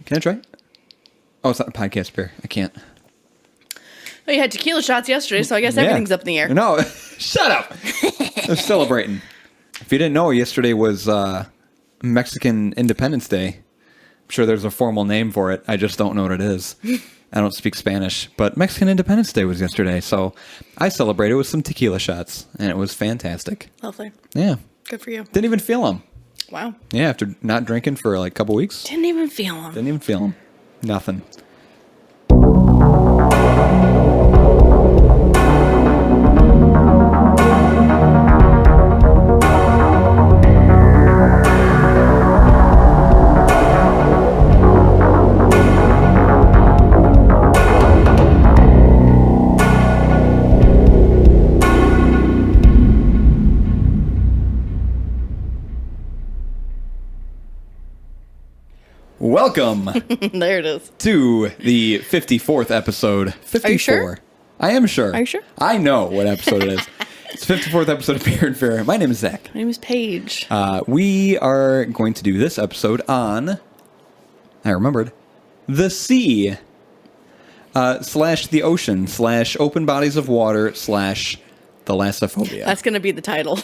Can I try it? Oh, it's not a podcast beer. I can't. Well, you had tequila shots yesterday, so I guess everything's up in the air. No, shut up. I'm celebrating. If you didn't know, yesterday was Mexican Independence Day. I'm sure there's a formal name for it. I just don't know what it is. I don't speak Spanish, but Mexican Independence Day was yesterday, so I celebrated with some tequila shots, and it was fantastic. Lovely. Yeah. Good for you. Didn't even feel them. Wow. Yeah, after not drinking for like a couple weeks. Didn't even feel them. Didn't even feel them. Nothing. Welcome There it is. to the 54th episode. 54. Are you sure? I am sure. Are you sure? I know what episode it is. It's the 54th episode of Beer and Fair. My name is Zach. My name is Paige. We are going to do this episode on, I remembered, the sea, slash the ocean, slash open bodies of water, slash thalassophobia. That's going to be the title.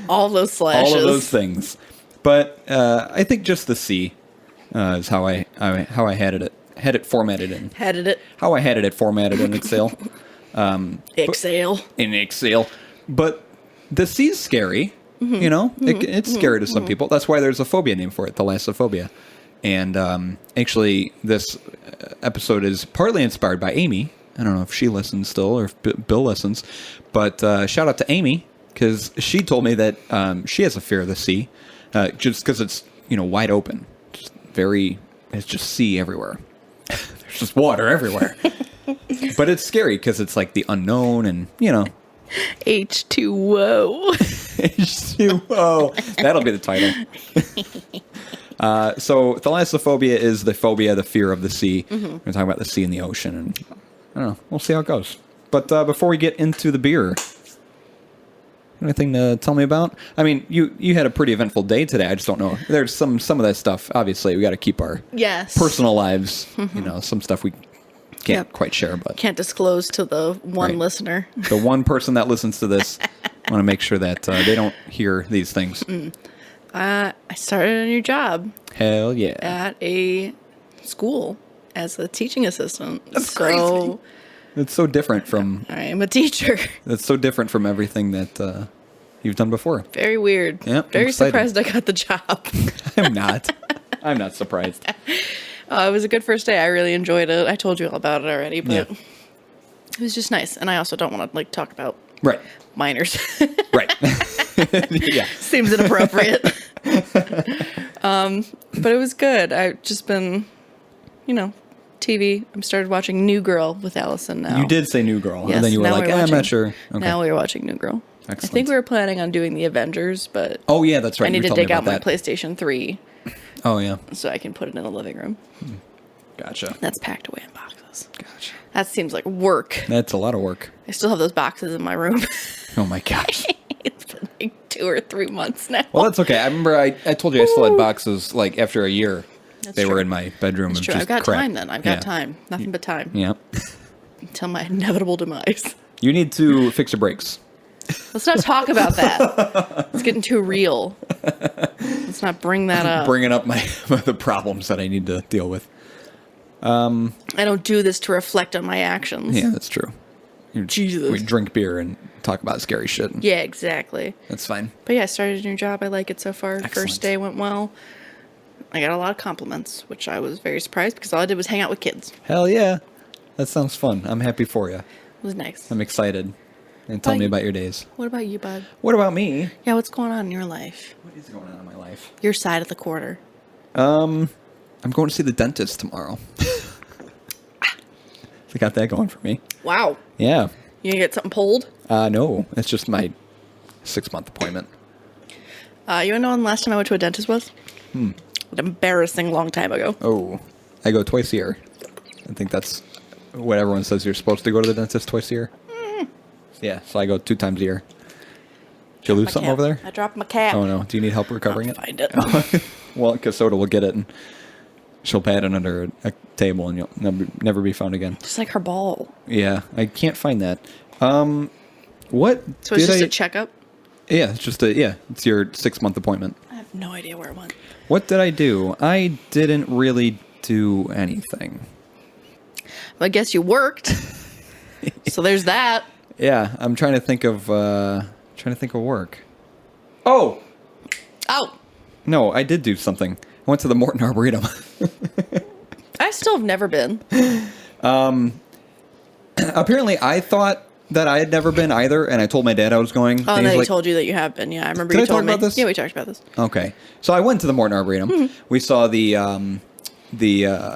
All those slashes. All of those things. But I think just the sea is how I had it formatted in. Headed it. How I had it formatted in Excel. Exhale. In Excel. But the sea's scary, you know? It's scary to some people. That's why there's a phobia name for it, thalassophobia. And actually, this episode is partly inspired by Amy. I don't know if she listens still or if Bill listens. But shout out to Amy, because she told me that she has a fear of the sea. Just because it's, wide open. It's just sea everywhere. There's just water everywhere. But it's scary because it's like the unknown and, H2Woah. H2Woah. That'll be the title. So thalassophobia is the phobia, the fear of the sea. We're talking about the sea and the ocean. And I don't know. We'll see how it goes. But before we get into the beer... Anything to tell me about? I mean, you had a pretty eventful day today. I just don't know. There's some of that stuff. Obviously, we got to keep our personal lives. Some stuff we can't quite share, but Can't disclose to the one listener. The one person that listens to this, I want to make sure that they don't hear these things. I started a new job. Hell yeah! At a school as a teaching assistant. That's crazy. It's so different from... I am a teacher. It's so different from everything that you've done before. Very weird. Yep, Very surprised I got the job. I'm not. I'm not surprised. It was a good first day. I really enjoyed it. I told you all about it already, but it was just nice. And I also don't want to talk about minors. Right. Yeah. Seems inappropriate. But it was good. I've just been, TV. I started watching New Girl with Allison now. You did say New Girl, yes, and then you were like, I'm not sure. Okay. Now we're watching New Girl. Excellent. I think we were planning on doing the Avengers, but... Oh, yeah, that's right. I need to dig out my PlayStation 3. Oh, yeah. So I can put it in the living room. Gotcha. That's packed away in boxes. Gotcha. That seems like work. That's a lot of work. I still have those boxes in my room. Oh, my gosh. It's been like 2 or 3 months now. Well, that's okay. I remember I told you I still had boxes, after a year. That's they true. were in my bedroom. That's true. Just I've got crap. time then. I've got time. Nothing but time. Yeah. Until my inevitable demise. You need to fix your brakes. Let's not talk about that. It's getting too real. Let's not bring that up. Bringing up the problems that I need to deal with. I don't do this to reflect on my actions. Yeah, that's true. Jesus. We drink beer and talk about scary shit. Yeah, exactly. That's fine. But yeah, I started a new job. I like it so far. Excellent. First day went well. I got a lot of compliments, which I was very surprised because all I did was hang out with kids. Hell yeah. That sounds fun. I'm happy for you. It was nice. I'm excited. And tell me about your days. What about you, bud? What about me? Yeah, what's going on in your life? What is going on in my life? Your side of the quarter. I'm going to see the dentist tomorrow. I got that going for me. Wow. Yeah. You gonna get something pulled? No. It's just my 6-month appointment. You wanna know when the last time I went to a dentist was? An embarrassing long time ago. Oh. I go twice a year. I think that's what everyone says you're supposed to go to the dentist twice a year. Yeah, so I go 2 times a year. Did you lose something over there? I dropped my cap. Oh, no. Do you need help recovering I'll find it. Well, because Soda will get it and She'll pad it under a table, and you'll never be found again. Just like her ball. Yeah, I can't find that. What? So it's just a checkup? Yeah, it's your 6-month appointment. I have no idea where it went. What did I do? I didn't really do anything. Well, I guess you worked. So there's that. Yeah, I'm trying to think of work. Oh! No, I did do something. I went to the Morton Arboretum. I still have never been. Apparently, I thought that I had never been either, and I told my dad I was going. Oh, and then he told you that you have been. Yeah, I remember you told me. About this? Yeah, we talked about this. Okay. So I went to the Morton Arboretum. Mm-hmm. We saw the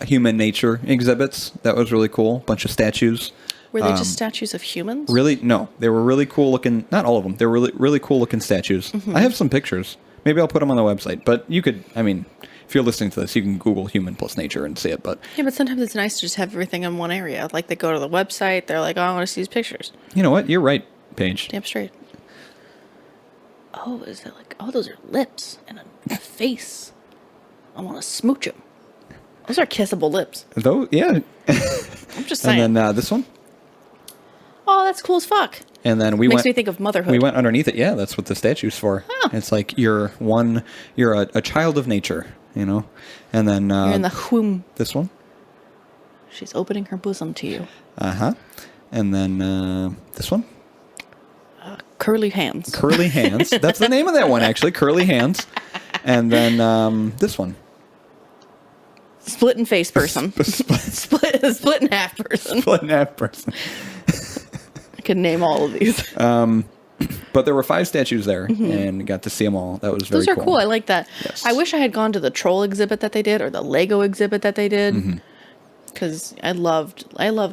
human nature exhibits. That was really cool. Bunch of statues. Were they just statues of humans? Really? No. They were really cool looking. Not all of them. They were really, really cool looking statues. Mm-hmm. I have some pictures. Maybe I'll put them on the website. But you could, if you're listening to this, you can Google human plus nature and see it. But yeah, but sometimes it's nice to just have everything in one area. Like they go to the website, they're like, oh, I want to see these pictures. You know what? You're right, Paige. Damn straight. Oh, is it like, those are lips and a face. I want to smooch them. Those are kissable lips. Those, yeah. I'm just saying. And then this one. Oh, that's cool as fuck. And then Makes me think of motherhood. We went underneath it. Yeah, that's what the statue's for. Oh. It's like you're a child of nature, you know? And then... you're in the womb. This one. She's opening her bosom to you. Uh-huh. And then this one. Curly hands. Curly hands. That's the name of that one, actually. Curly hands. And then this one. Split in face person. Split in half person. Split in half person. I could name all of these. But there were 5 statues there, and got to see them all. That was very cool. Those are cool. I like that. Yes. I wish I had gone to the troll exhibit that they did, or the Lego exhibit that they did, because I loved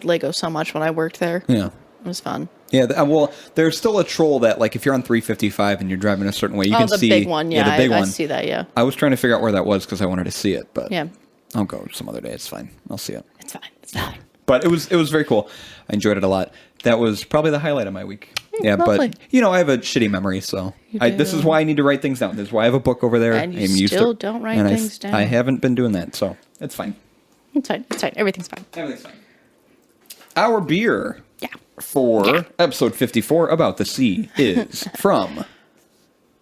Lego so much when I worked there. Yeah, it was fun. Yeah, well, there's still a troll that, like, if you're on 355 and you're driving a certain way, you can see... the big one, yeah. The big one. I see that, yeah. I was trying to figure out where that was because I wanted to see it, but yeah. I'll go some other day. It's fine. I'll see it. It's fine. It's fine. But it was very cool. I enjoyed it a lot. That was probably the highlight of my week. Yeah, lovely. But, I have a shitty memory, so... this is why I need to write things down. This is why I have a book over there. And you still don't write things down. I haven't been doing that, so it's fine. It's fine. It's fine. Everything's fine. Everything's fine. Our beer for episode 54 about the sea is from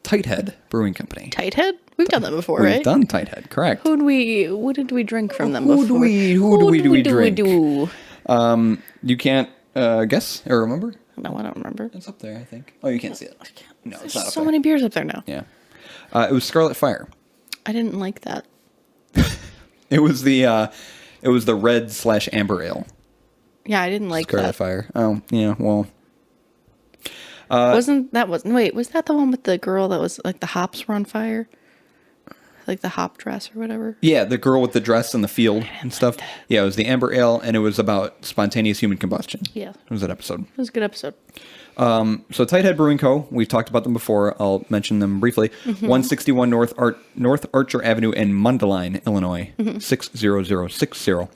Tighthead Brewing Company. Tighthead? We've done that before, right? We've done Tighthead, correct. What did we drink from them before? Who do we drink? You can't guess or remember? No, I don't remember. It's up there, I think. Oh, you can't see it. I can't. No, it's not up so there. Many beers up there now. Yeah. It was Scarlet Fire. I didn't like that. It was the red/amber ale. Yeah, I didn't like Scarlet Fire. Oh, yeah, well. Was that the one with the girl that was like the hops were on fire? Like the hop dress or whatever? Yeah, the girl with the dress in the field and stuff. Yeah, it was the amber ale, and it was about spontaneous human combustion. Yeah. It was that episode. It was a good episode. So Tighthead Brewing Co., we've talked about them before. I'll mention them briefly. 161 North Archer Avenue in Mundelein, Illinois, 60060.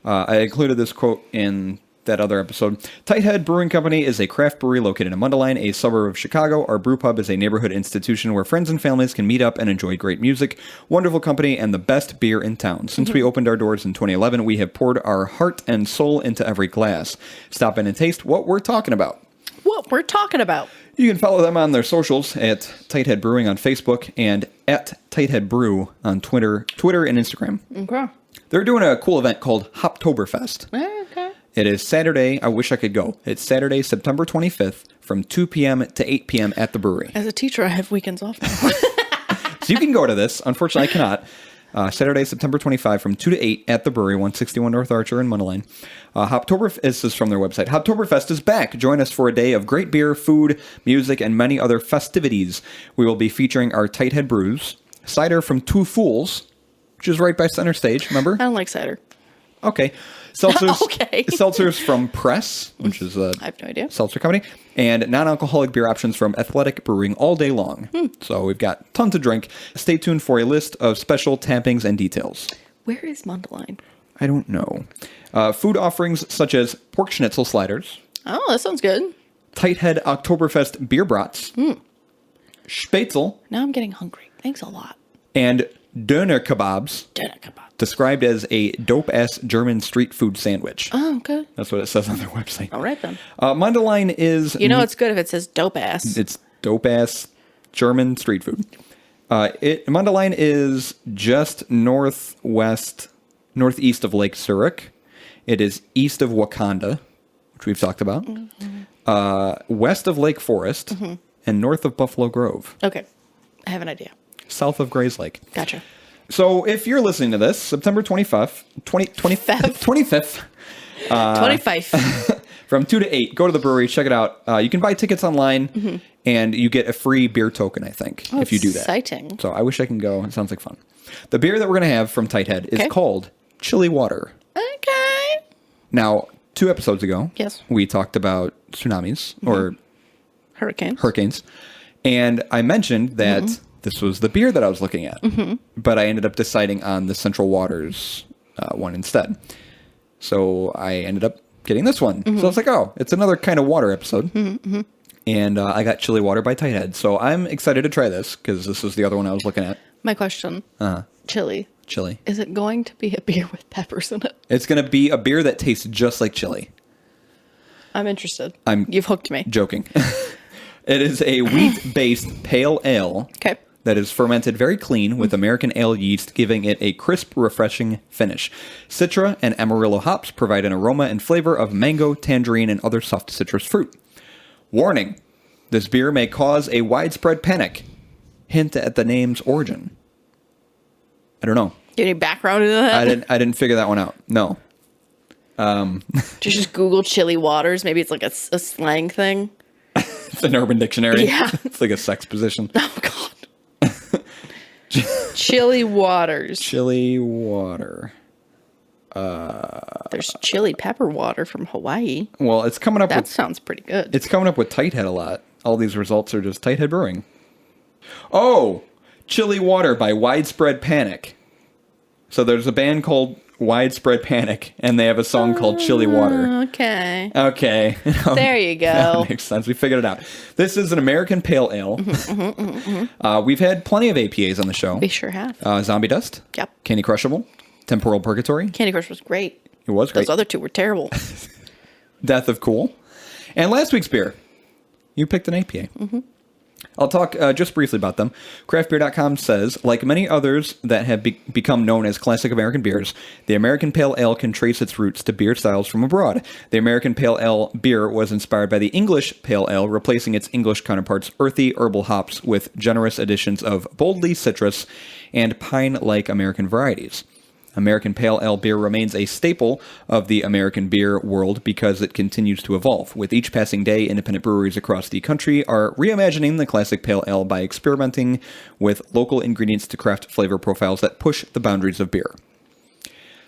I included this quote in that other episode. Tighthead Brewing Company is a craft brewery located in Mundelein, a suburb of Chicago. Our brew pub is a neighborhood institution where friends and families can meet up and enjoy great music, wonderful company, and the best beer in town. Since we opened our doors in 2011, we have poured our heart and soul into every glass. Stop in and taste what we're talking about. What we're talking about. You can follow them on their socials at Tighthead Brewing on Facebook and at Tighthead Brew on Twitter and Instagram. Okay. They're doing a cool event called Hoptoberfest. Okay. It is Saturday. I wish I could go. It's Saturday, September 25th from 2 p.m. to 8 p.m. at the brewery. As a teacher, I have weekends off now. So you can go to this. Unfortunately, I cannot. Saturday, September 25 from 2 to 8 at the brewery, 161 North Archer in Mundelein. This is from their website. Hoptoberfest is back. Join us for a day of great beer, food, music, and many other festivities. We will be featuring our Tighthead brews, cider from Two Fools, which is right by center stage, remember? I don't like cider. Okay. Seltzers, okay. Seltzers from Press, which is a I have no idea. seltzer company, and non-alcoholic beer options from Athletic Brewing all day long. So we've got tons to drink. Stay tuned for a list of special tappings and details. Where is Mundelein? I don't know. Food offerings such as pork schnitzel sliders. Oh, that sounds good. Tighthead Oktoberfest beer brats. Spätzle. Now I'm getting hungry. Thanks a lot. And Döner kebabs. Döner kebabs. described as a dope-ass German street food sandwich. Oh, okay. That's what it says on their website. All right, then. Mundelein is... You know it's good if it says dope ass. It's dope-ass German street food. Mundelein is just northeast of Lake Zurich. It is east of Wakanda, which we've talked about. Mm-hmm. West of Lake Forest, and north of Buffalo Grove. Okay. I have an idea. South of Gray's Lake. Gotcha. So if you're listening to this, September 25th, 25th. 25. From 2 to 8, go to the brewery, check it out. You can buy tickets online, and you get a free beer token, I think, if you do that. Exciting. So I wish I can go. It sounds like fun. The beer that we're going to have from Tighthead is called Chili Water. Okay. Now, 2 episodes ago, yes, we talked about tsunamis or hurricanes. And I mentioned that this was the beer that I was looking at. But I ended up deciding on the Central Waters one instead. So I ended up getting this one. So I was like, oh, it's another kind of water episode. And I got Chili Water by Tighthead. So I'm excited to try this because this is the other one I was looking at. My question. Chili. Is it going to be a beer with peppers in it? It's going to be a beer that tastes just like chili. I'm interested. You've hooked me. Joking. It is a wheat-based pale ale that is fermented very clean with American ale yeast, giving it a crisp, refreshing finish. Citra and Amarillo hops provide an aroma and flavor of mango, tangerine, and other soft citrus fruit. Warning, this beer may cause a widespread panic. Hint at the name's origin. I don't know. Do you have any background into that? I didn't figure that one out. No. Just Google chili waters. Maybe it's like a slang thing. It's an Urban Dictionary. Yeah. It's like a sex position. Oh, God. Chili waters. Chili water. There's chili pepper water from Hawaii. Well, it's coming up That sounds pretty good. It's coming up with Tighthead a lot. All these results are just Tighthead Brewing. Oh! Chili Water by Widespread Panic. So there's a band called Widespread Panic, and they have a song called Chili Water. Okay. There you go. That makes sense. We figured it out. This is an American Pale Ale. We've had plenty of APAs on the show. We sure have. Zombie Dust. Yep. Candy Crushable. Temporal Purgatory. Candy Crush was great. It was great. Those other two were terrible. Death of Cool. And last week's beer. You picked an APA. I'll talk just briefly about them. Craftbeer.com says, like many others that have become known as classic American beers, the American Pale Ale can trace its roots to beer styles from abroad. The American Pale Ale beer was inspired by the English Pale Ale, replacing its English counterparts' earthy herbal hops with generous additions of boldly citrus and pine-like American varieties. American Pale Ale beer remains a staple of the American beer world because it continues to evolve. With each passing day, independent breweries across the country are reimagining the classic Pale Ale by experimenting with local ingredients to craft flavor profiles that push the boundaries of beer.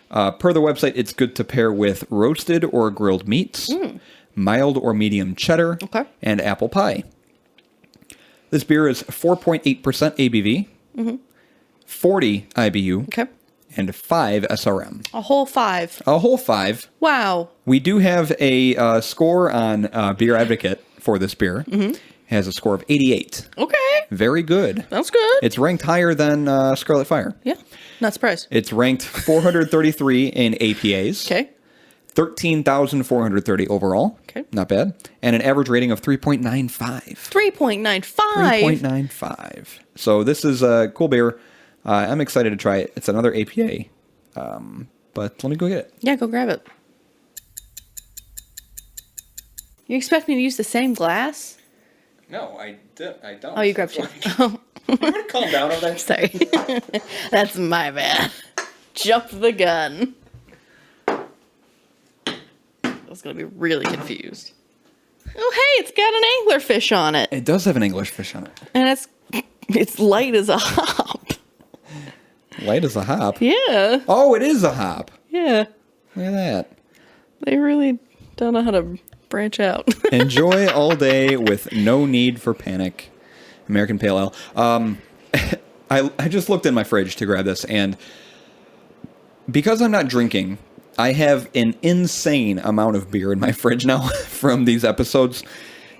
Per the website, it's good to pair with roasted or grilled meats, mild or medium cheddar, and apple pie. This beer is 4.8% ABV, 40 IBU, and 5 SRM. A whole 5. A whole 5. Wow. We do have a score on Beer Advocate for this beer. Has a score of 88. Okay. Very good. That's good. It's ranked higher than Scarlet Fire. Yeah. Not surprised. It's ranked 433 in APAs. Okay. 13,430 overall. Okay. Not bad. And an average rating of 3.95. 3.95? 3.95. So this is a cool beer. I'm excited to try it. It's another APA. But let me go get it. Yeah, go grab it. You expect me to use the same glass? No, I don't. Oh, you grabbed two. You want to calm down over there? Sorry. That's my bad. Jumped the gun. I was going to be really confused. Oh, hey, it's got an anglerfish on it. It does have an anglerfish on it. And it's light as a hop. Light as a hop? Yeah. Oh, it is a hop. Yeah. Look at that. They really don't know how to branch out. Enjoy all day with no need for panic. American Pale Ale. I just looked in my fridge to grab this, and because I'm not drinking, I have an insane amount of beer in my fridge now from these episodes,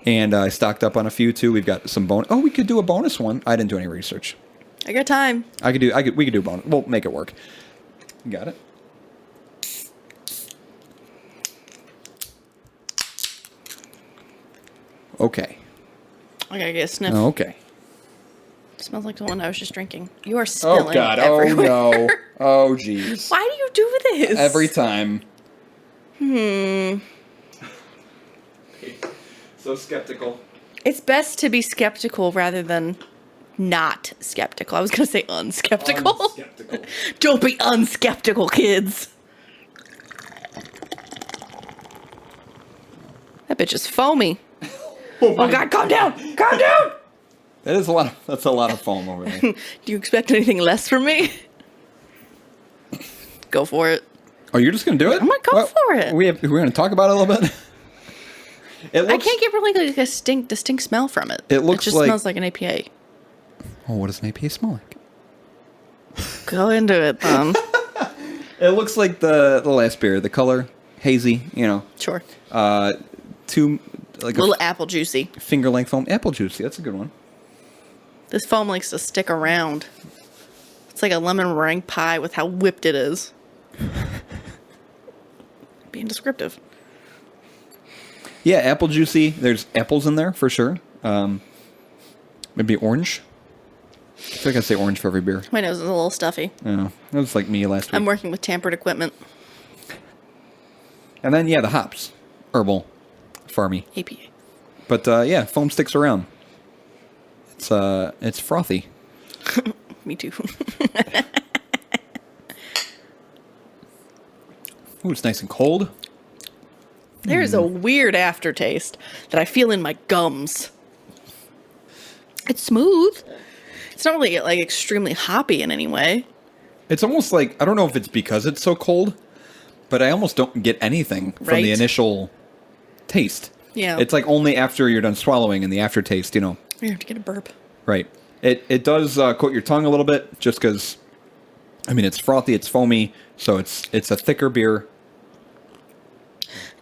and I stocked up on a few too. We've got some bonus. Oh, we could do a bonus one. I didn't do any research. I got time. We could do a bonus. We'll make it work. You got it? Okay. I gotta get a sniff. Oh, okay. Smells like the one I was just drinking. You are spilling Oh, God. everywhere. Oh, no. Oh, jeez. Why do you do this? Every time. So skeptical. It's best to be skeptical rather than not skeptical. I was going to say unskeptical. Skeptical. Don't be unskeptical, kids. That bitch is foamy. Oh, God, calm down. Calm down. That's a lot of foam over there. Do you expect anything less from me? Go for it. Oh, you're just gonna do it? I'm gonna go for it. We're gonna talk about it a little bit. I can't get really like a distinct smell from it. It looks just like, smells like an APA. Oh, what does an APA smell like? Go into it, then. It looks like the last beer. The color hazy, you know. Sure. Two like A little apple juicy. finger length foam. Apple juicy. That's a good one. This foam likes to stick around. It's like a lemon meringue pie with how whipped it is. Being descriptive. Yeah, apple juicy. There's apples in there for sure. Maybe orange. I feel like I say orange for every beer. My nose is a little stuffy. Yeah, that was like me last week. I'm working with tampered equipment. And then yeah, the hops, herbal, farmy. APA. But yeah, foam sticks around. It's frothy. Me too. Ooh, it's nice and cold. There's a weird aftertaste that I feel in my gums. It's smooth. It's not really like extremely hoppy in any way. It's almost like, I don't know if it's because it's so cold, but I almost don't get anything from Right. the initial taste. Yeah. It's like only after you're done swallowing and the aftertaste, you know. You have to get a burp. Right. It does coat your tongue a little bit just because, I mean, it's frothy, it's foamy, so it's a thicker beer.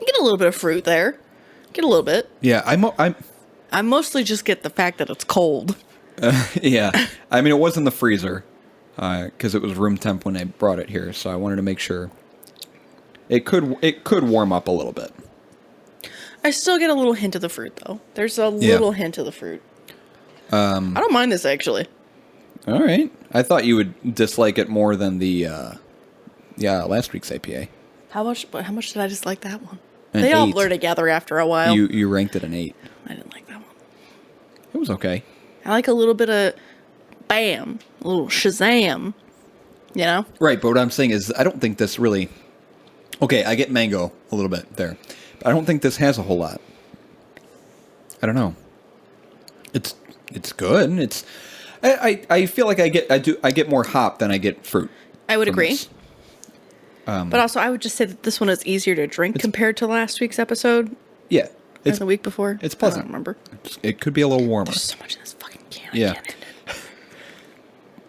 You get a little bit of fruit there. Get a little bit. Yeah, I mostly just get the fact that it's cold. yeah. I mean, it was in the freezer because it was room temp when I brought it here, so I wanted to make sure it could warm up a little bit. I still get a little hint of the fruit, though. There's a little hint of the fruit. I don't mind this, actually. All right. I thought you would dislike it more than the last week's APA. How much did I dislike that one? An They all 8. blur together after a while. You ranked it an 8. I didn't like that one. It was okay. I like a little bit of bam, a little shazam, you know? Right, but what I'm saying is I don't think this really... Okay, I get mango a little bit there. But I don't think this has a whole lot. I don't know. It's good. It's I feel like I get more hop than I get fruit. I would from agree. this. But also, I would just say that this one is easier to drink compared to last week's episode. Yeah. Or It's the week before. it's pleasant. I don't remember. It could be a little warmer. There's so much in this fucking can. Yeah. I can't end it.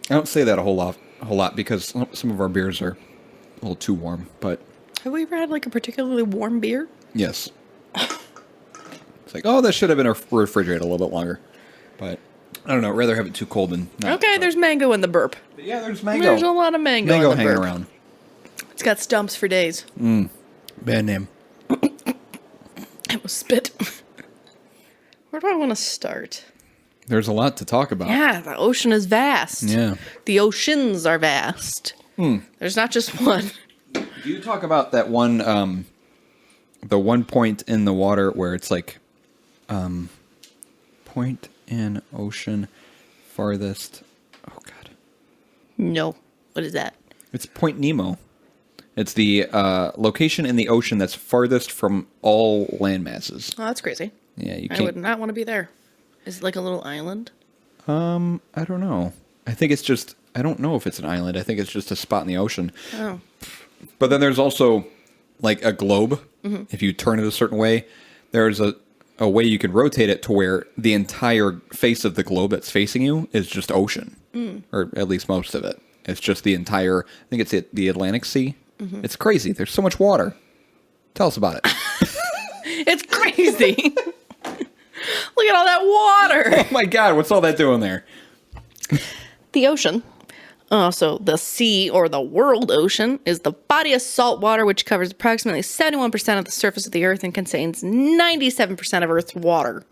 I don't say that a whole lot because some of our beers are a little too warm, but Have we ever had like a particularly warm beer? yes. It's like, oh, that should have been refrigerated a little bit longer. But I don't know. I'd rather have it too cold than not. Okay, there's mango in the burp. But yeah, there's mango. There's a lot of mango in Mango the hanging burp. around. It's got stumps for days. Bad name. It was spit. Where do I want to start? There's a lot to talk about. Yeah, the ocean is vast. Yeah. The oceans are vast. There's not just one. Do you talk about that one, the one point in the water where it's like, point in ocean farthest, oh God. No. What is that? It's Point Nemo. It's the location in the ocean that's farthest from all land masses. Oh, that's crazy. Yeah, you I can't. would not want to be there. Is it like a little island? I don't know. I think it's just. I don't know if it's an island. I think it's just a spot in the ocean. Oh. But then there's also like a globe. If you turn it a certain way, there's a way you can rotate it to where the entire face of the globe that's facing you is just ocean, or at least most of it. It's just the entire. I think it's the Atlantic Sea. It's crazy. There's so much water. Tell us about it. It's crazy. Look at all that water. Oh my God, what's all that doing there? The ocean So the sea, or the world ocean, is the body of salt water which covers approximately 71% of the surface of the Earth and contains 97% of Earth's water.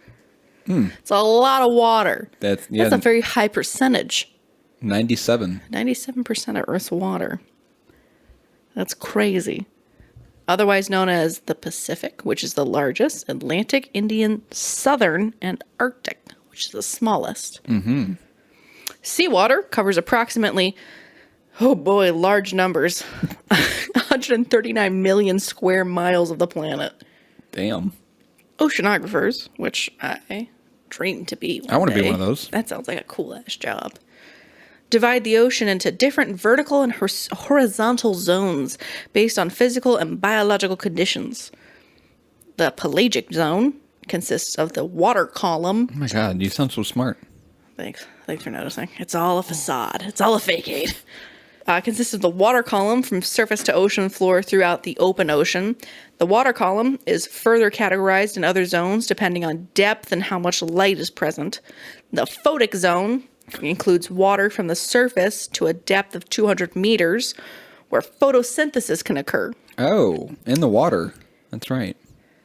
It's a lot of water. That's a very high percentage. 97. 97% of Earth's water. That's crazy. Otherwise known as the Pacific, which is the largest, Atlantic, Indian, Southern, and Arctic, which is the smallest. Mm-hmm. Seawater covers approximately, large numbers, 139 million square miles of the planet. Damn. Oceanographers, which I dream to be one I want to day. be one of those. That sounds like a cool-ass job. Divide the ocean into different vertical and horizontal zones based on physical and biological conditions. The pelagic zone consists of the water column. Oh my god, you sound so smart. Thanks for noticing. It's all a facade. It's all a fake-aid. Consists of the water column from surface to ocean floor throughout the open ocean. The water column is further categorized in other zones depending on depth and how much light is present. The photic zone includes water from the surface to a depth of 200 meters where photosynthesis can occur. Oh, in the water. That's right.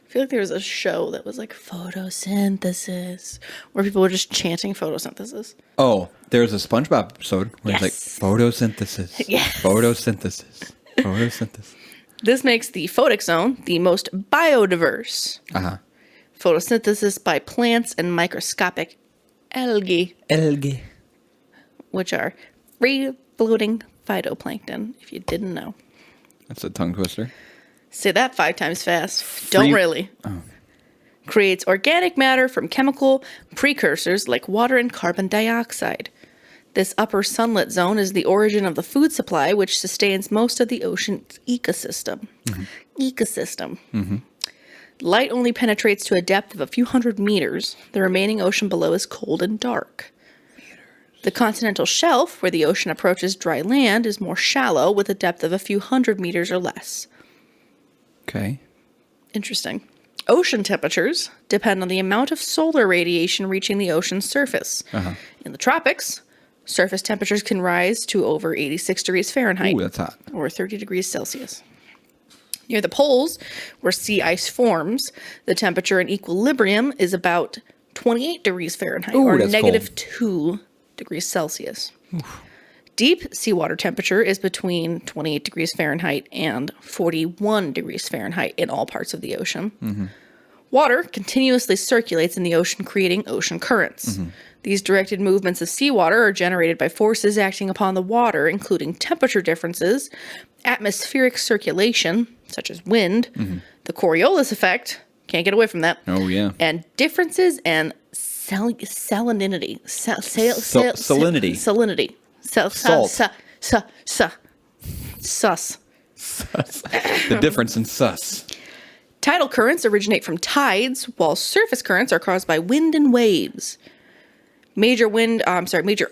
I feel like there was a show that was like photosynthesis, where people were just chanting photosynthesis. Oh, there's a SpongeBob episode where it's like photosynthesis. Yes. Photosynthesis. Photosynthesis. This makes the photic zone the most biodiverse. Uh-huh. Photosynthesis by plants and microscopic algae. Algae. Which are free-floating phytoplankton, if you didn't know. That's a tongue twister. Say that 5 times fast. Don't really. Oh. Creates organic matter from chemical precursors like water and carbon dioxide. This upper sunlit zone is the origin of the food supply, which sustains most of the ocean's ecosystem. Mm-hmm. Light only penetrates to a depth of a few hundred meters. The remaining ocean below is cold and dark. The continental shelf, where the ocean approaches dry land, is more shallow with a depth of a few hundred meters or less. Okay. Interesting. Ocean temperatures depend on the amount of solar radiation reaching the ocean's surface. Uh-huh. In the tropics, surface temperatures can rise to over 86 degrees Fahrenheit. Ooh, that's hot. Or 30 degrees Celsius. Near the poles, where sea ice forms, the temperature in equilibrium is about 28 degrees Fahrenheit, or negative 2 degrees Celsius. Oof. Deep seawater temperature is between 28 degrees Fahrenheit and 41 degrees Fahrenheit in all parts of the ocean. Mm-hmm. Water continuously circulates in the ocean, creating ocean currents. Mm-hmm. These directed movements of seawater are generated by forces acting upon the water, including temperature differences, atmospheric circulation, such as wind, the Coriolis effect, can't get away from that. Oh, yeah. And differences in salinity. Salinity. Salinity. Salt. Sus. The difference in sus. Tidal currents originate from tides, while surface currents are caused by wind and waves. Major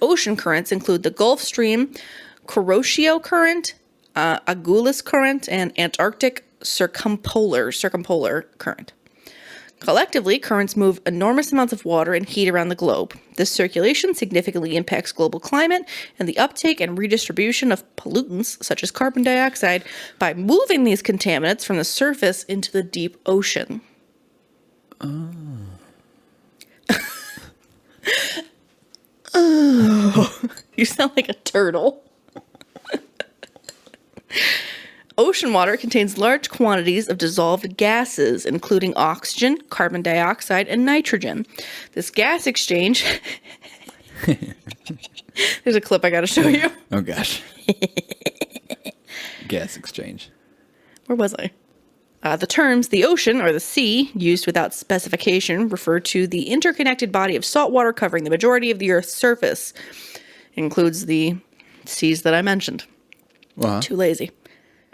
ocean currents include the Gulf Stream, Kuroshio Current, Agulhas Current, and Antarctic Circumpolar Current. Collectively, currents move enormous amounts of water and heat around the globe. This circulation significantly impacts global climate and the uptake and redistribution of pollutants, such as carbon dioxide, by moving these contaminants from the surface into the deep ocean. Oh. You sound like a turtle. Ocean water contains large quantities of dissolved gases, including oxygen, carbon dioxide, and nitrogen. This gas exchange... There's a clip I gotta show you. Oh, gosh. Gas exchange. Where was I? The terms the ocean or the sea, used without specification, refer to the interconnected body of salt water covering the majority of the Earth's surface. It includes the seas that I mentioned. Uh-huh. Too lazy.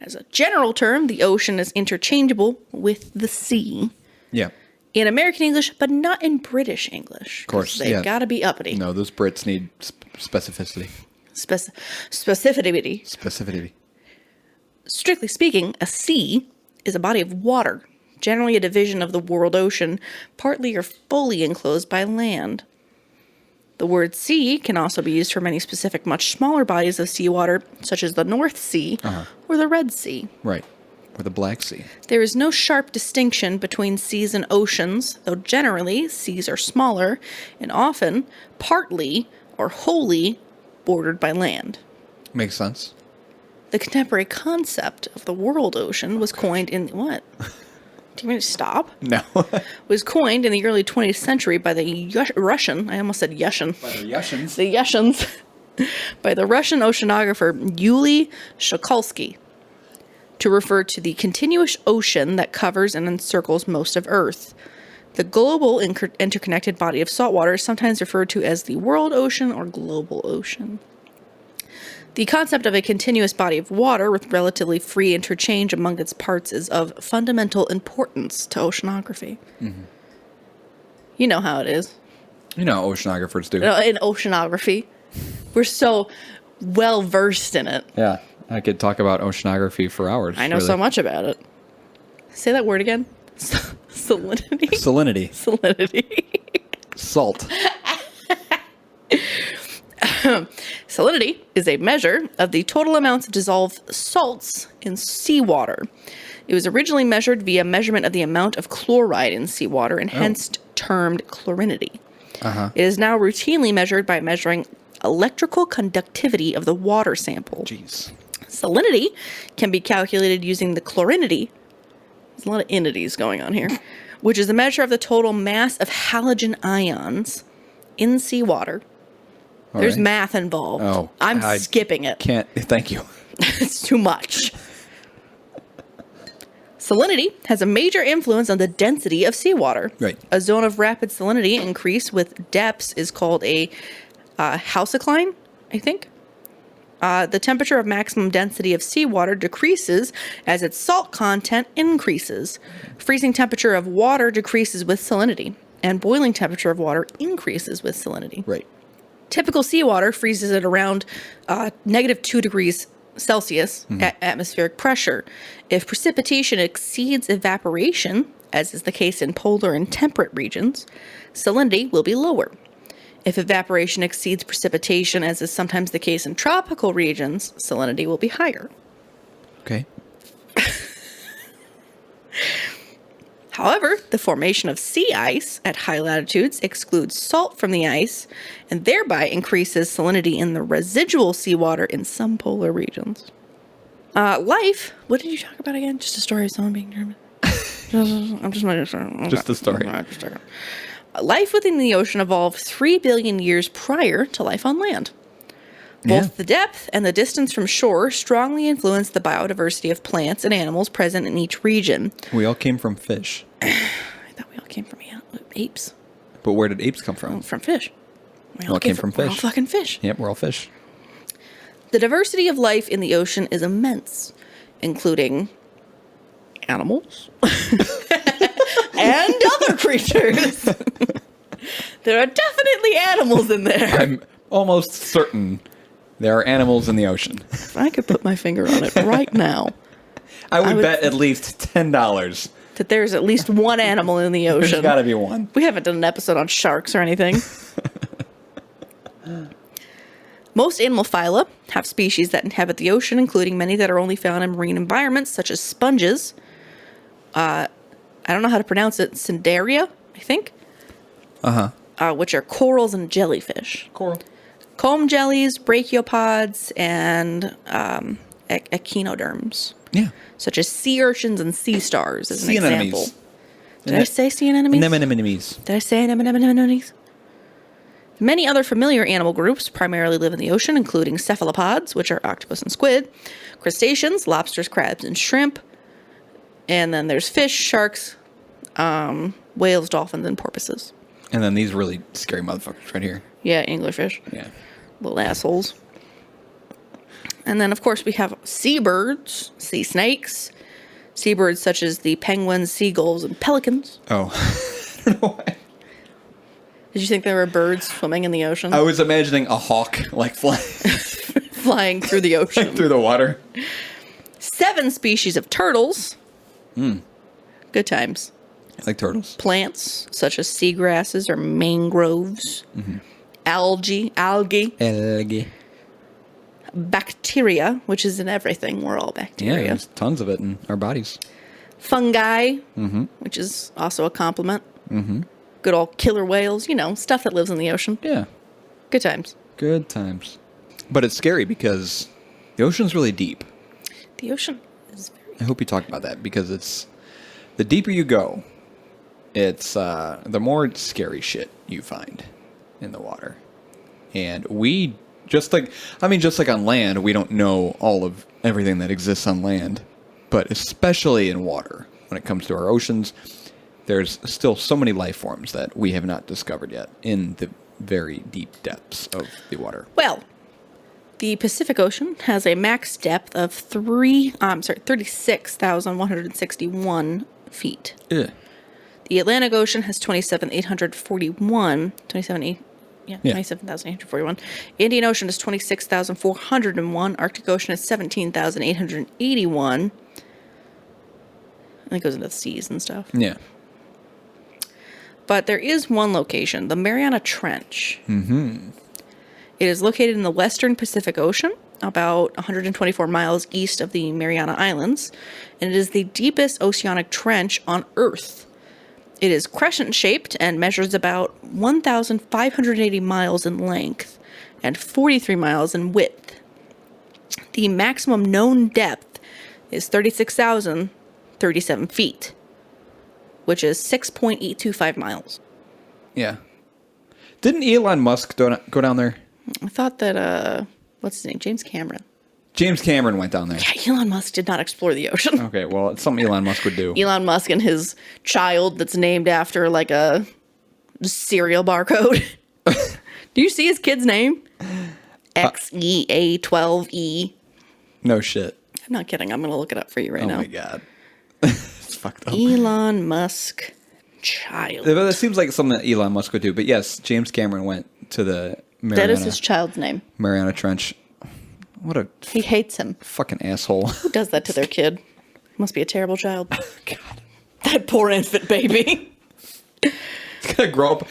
As a general term, the ocean is interchangeable with the sea. Yeah. In American English, but not in British English. Of course, They gotta be uppity. No, those Brits need specificity. Specificity. Specificity. Strictly speaking, a sea is a body of water, generally a division of the world ocean, partly or fully enclosed by land. The word sea can also be used for many specific, much smaller bodies of seawater, such as the North Sea or the Red Sea. Right. Or the Black Sea. There is no sharp distinction between seas and oceans, though generally seas are smaller and often partly or wholly bordered by land. Makes sense. The contemporary concept of the world ocean was coined in what? Do you mean to stop? No. Was coined in the early 20th century by the Russian, I almost said Yushin. By the Yushins. The Yushins. By the Russian oceanographer Yuli Shokalsky, to refer to the continuous ocean that covers and encircles most of Earth. The global interconnected body of saltwater is sometimes referred to as the world ocean or global ocean. The concept of a continuous body of water with relatively free interchange among its parts is of fundamental importance to oceanography. Mm-hmm. You know how it is. You know how oceanographers do. In oceanography. We're so well versed in it. Yeah. I could talk about oceanography for hours. I know so much about it. Say that word again. Salinity. Salinity. Salinity. Salt. Salinity is a measure of the total amounts of dissolved salts in seawater. It was originally measured via measurement of the amount of chloride in seawater and hence termed chlorinity. It is now routinely measured by measuring electrical conductivity of the water sample. Jeez. Salinity can be calculated using the chlorinity. There's a lot of inities going on here. Which is a measure of the total mass of halogen ions in seawater. There's math involved. Oh, I'm skipping it. Thank you. It's too much. Salinity has a major influence on the density of seawater. Right. A zone of rapid salinity increase with depths is called a halcyon, I think. The temperature of maximum density of seawater decreases as its salt content increases. Freezing temperature of water decreases with salinity, and boiling temperature of water increases with salinity. Right. Typical seawater freezes at around -2 degrees Celsius at atmospheric pressure. If precipitation exceeds evaporation, as is the case in polar and temperate regions, salinity will be lower. If evaporation exceeds precipitation, as is sometimes the case in tropical regions, salinity will be higher. Okay. However, the formation of sea ice at high latitudes excludes salt from the ice and thereby increases salinity in the residual seawater in some polar regions. Life. What did you talk about again? Just a story of someone being German. I'm just making sure. Okay. Just the story. Life within the ocean evolved 3 billion years prior to life on land. Both the depth and the distance from shore strongly influence the biodiversity of plants and animals present in each region. We all came from fish. I thought we all came from apes. But where did apes come from? Well, from fish. We all came from fish. We're all fucking fish. Yep, we're all fish. The diversity of life in the ocean is immense, including animals and other creatures. There are definitely animals in there. I'm almost certain there are animals in the ocean. If I could put my finger on it right now, I would bet at least $10. that there's at least one animal in the ocean. There's got to be one. We haven't done an episode on sharks or anything. Most animal phyla have species that inhabit the ocean, including many that are only found in marine environments, such as sponges. I don't know how to pronounce it. Cnidaria, I think. Which are corals and jellyfish. Coral. Comb jellies, brachiopods, and echinoderms. Yeah. Such as sea urchins and sea stars, as an Sea example. anemones. Did I say sea anemones? Anemones. Did I say anemones? Many other familiar animal groups primarily live in the ocean, including cephalopods, which are octopus and squid, crustaceans, lobsters, crabs, and shrimp. And then there's fish, sharks, whales, dolphins, and porpoises. And then these really scary motherfuckers right here. Yeah, anglerfish. Yeah. Little assholes. And then, of course, we have seabirds, sea snakes, seabirds such as the penguins, seagulls, and pelicans. Oh. I don't know why. Did you think there were birds swimming in the ocean? I was imagining a hawk, like, flying through the ocean. through the water. 7 species of turtles. Good times. I like turtles. Plants, such as seagrasses or mangroves. algae, Algae. bacteria, which is in everything. We're all Yeah, bacteria. there's tons of it in our bodies. Fungi, which is also a compliment. Good old killer whales, stuff that lives in the ocean. Yeah. Good times. Good times. But it's scary because the ocean's really deep. The ocean is very... I hope you talk about that because it's... The deeper you go, it's the more scary shit you find in the water. And we... Just like on land, we don't know all of everything that exists on land. But especially in water, when it comes to our oceans, there's still so many life forms that we have not discovered yet in the very deep depths of the water. Well, the Pacific Ocean has a max depth of 36,161 feet. Ugh. The Atlantic Ocean has 27,841. Indian Ocean is 26,401. Arctic Ocean is 17,881. And it goes into the seas and stuff. Yeah. But there is one location, the Mariana Trench. It is located in the western Pacific Ocean, about 124 miles east of the Mariana Islands, and it is the deepest oceanic trench on Earth. It is crescent-shaped and measures about 1,580 miles in length and 43 miles in width. The maximum known depth is 36,037 feet, which is 6.825 miles. Yeah. Didn't Elon Musk go down there? I thought that, what's his name? James Cameron. James Cameron went down there. Yeah, Elon Musk did not explore the ocean. Okay, well, it's something Elon Musk would do. Elon Musk and his child that's named after like a cereal barcode. Do you see his kid's name? XEA12E. No shit. I'm not kidding. I'm going to look it up for you right now. Oh my god. It's fucked up. Elon Musk child. That seems like something that Elon Musk would do. But yes, James Cameron went to the Mariana. That is his child's name. Mariana Trench. What a He hates him. fucking asshole. Who does that to their kid? Must be a terrible child. God. That poor infant baby. He's gonna grow up.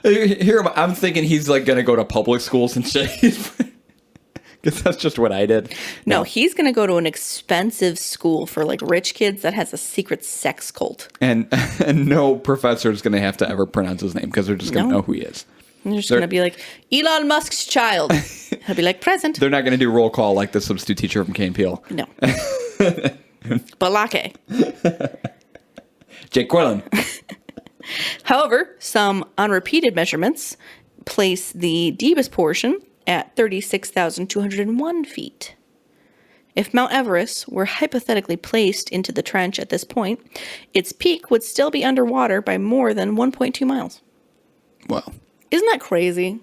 Here I'm thinking he's like gonna go to public schools and shit. Because that's just what I did. No, he's going to go to an expensive school for like rich kids that has a secret sex cult. And no professor is going to have to ever pronounce his name because they're just going to know who he is. And they're just going to be like, Elon Musk's child. He'll be like, present. They're not going to do roll call like the substitute teacher from Key and Peele. No. Balake. Jake Quillen. However, some unrepeated measurements place the deepest portion at 36,201 feet. If Mount Everest were hypothetically placed into the trench at this point, its peak would still be underwater by more than 1.2 miles. Wow. Isn't that crazy?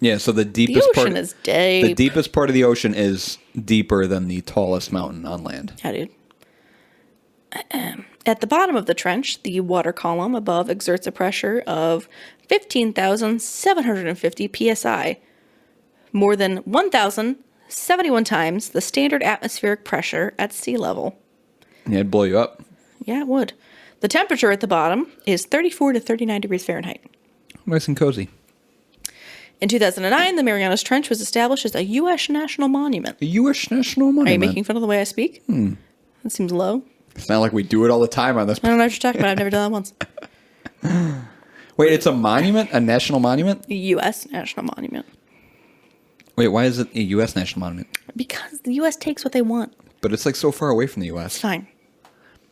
Yeah, so the The deepest ocean is deep. The deepest part of the ocean is deeper than the tallest mountain on land. Yeah, dude. At the bottom of the trench, the water column above exerts a pressure of 15,750 psi, more than 1,071 times the standard atmospheric pressure at sea level. Yeah, it'd blow you up. Yeah, it would. The temperature at the bottom is 34 to 39 degrees Fahrenheit. Nice and cozy. In 2009, the Marianas Trench was established as a U.S. national monument. A U.S. national monument. Are you making fun of the way I speak? That seems low. It's not like we do it all the time on this. I don't know what you're talking about. I've never done that once. Wait, it's a monument? A national monument? A U.S. national monument. Wait, why is it a U.S. national monument? Because the U.S. takes what they want. But it's like so far away from the It's U.S. fine.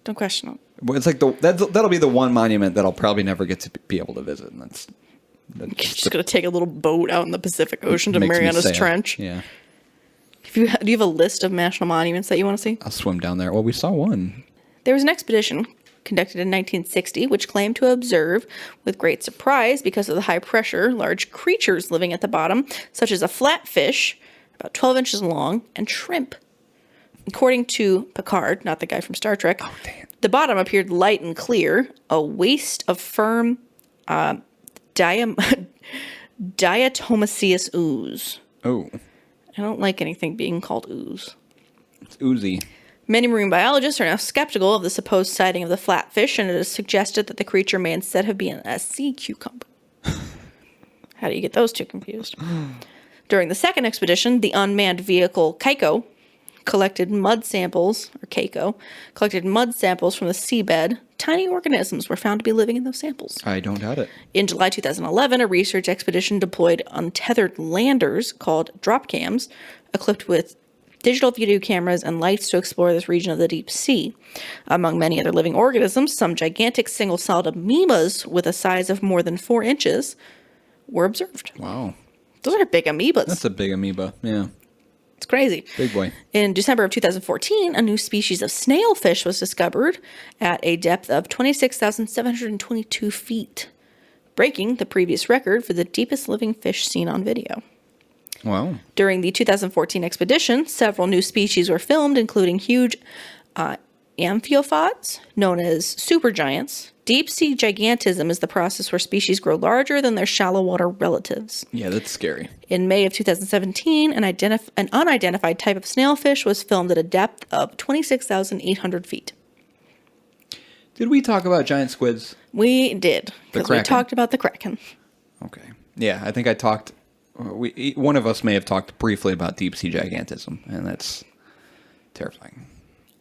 Don't question it. Well, it's like that'll be the one monument that I'll probably never get to be able to visit. And that's You're just going to take a little boat out in the Pacific Ocean to makes me Marianas sad. Trench. Yeah. Do you have a list of national monuments that you want to see? I'll swim down there. Well, we saw one. There was an expedition conducted in 1960 which claimed to observe, with great surprise because of the high pressure, large creatures living at the bottom, such as a flatfish, about 12 inches long, and shrimp. According to Picard, not the guy from Star Trek, the bottom appeared light and clear, a waste of firm diatomaceous ooze. Oh, I don't like anything being called ooze. it's oozy. Many marine biologists are now skeptical of the supposed sighting of the flatfish, and it is suggested that the creature may instead have been a sea cucumber. How do you get those two confused? During the second expedition, the unmanned vehicle Keiko collected mud samples from the seabed. Tiny organisms were found to be living in those samples. I don't doubt it. In July 2011, a research expedition deployed untethered landers called drop cams, equipped with digital video cameras and lights to explore this region of the deep sea. Among many other living organisms, some gigantic single-celled amoebas with a size of more than 4 inches were observed. Wow. Those are big amoebas. That's a big amoeba, yeah. It's crazy. Big boy. In December of 2014, a new species of snailfish was discovered at a depth of 26,722 feet, breaking the previous record for the deepest living fish seen on video. Wow. During the 2014 expedition, several new species were filmed, including huge amphiophods, known as supergiants. Deep-sea gigantism is the process where species grow larger than their shallow water relatives. Yeah, that's scary. In May of 2017, an unidentified type of snailfish was filmed at a depth of 26,800 feet. Did we talk about giant squids? We did, because we talked about the Kraken. Okay. Yeah, I think I talked... one of us may have talked briefly about deep-sea gigantism, and that's terrifying.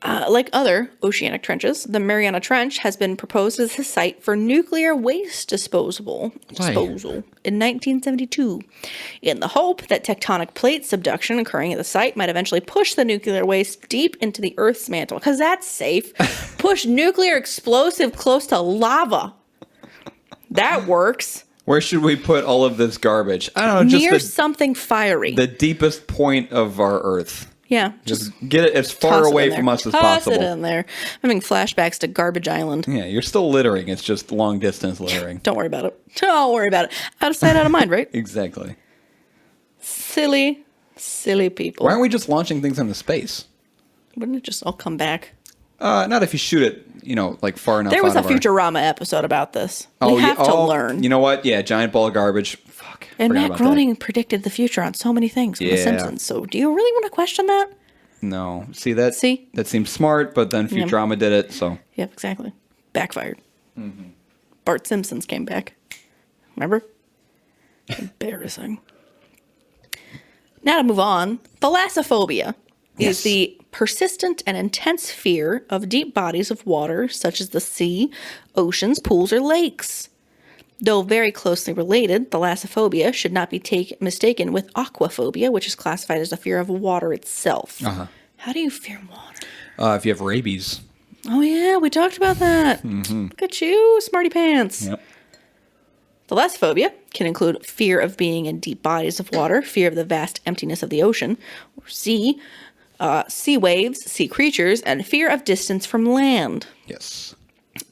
Like other oceanic trenches, the Mariana Trench has been proposed as a site for nuclear waste disposal in 1972, in the hope that tectonic plate subduction occurring at the site might eventually push the nuclear waste deep into the Earth's mantle. Because that's safe. Push nuclear explosive close to lava. That works. Where should we put all of this garbage? I don't know. Near something fiery. The deepest point of our Earth. Yeah. Just get it as far away from us as possible. Toss it in there. I'm having flashbacks to Garbage Island. Yeah, you're still littering. It's just long distance littering. Don't worry about it. Don't worry about it. Out of sight, out of mind, right? Exactly. Silly people. Why aren't we just launching things into space? Wouldn't it just all come back? Not if you shoot it, like far enough. There was a Futurama episode about this. We have to learn. You know what? Yeah, giant ball of garbage. Fuck. And Matt Groening predicted the future on so many things from The Simpsons. So do you really want to question that? No. That seems smart, but then Futurama did it, so. Yep, exactly. Backfired. Mm-hmm. Bart Simpsons came back. Remember? Embarrassing. Now to move on. Thalassophobia is the persistent and intense fear of deep bodies of water, such as the sea, oceans, pools, or lakes. Though very closely related, thalassophobia should not be mistaken with aquaphobia, which is classified as a fear of water itself. Uh-huh. How do you fear water? If you have rabies. Oh, yeah, we talked about that. Mm-hmm. Look at you, smarty pants. Yep. Thalassophobia can include fear of being in deep bodies of water, fear of the vast emptiness of the ocean, or sea waves, sea creatures, and fear of distance from land. Yes.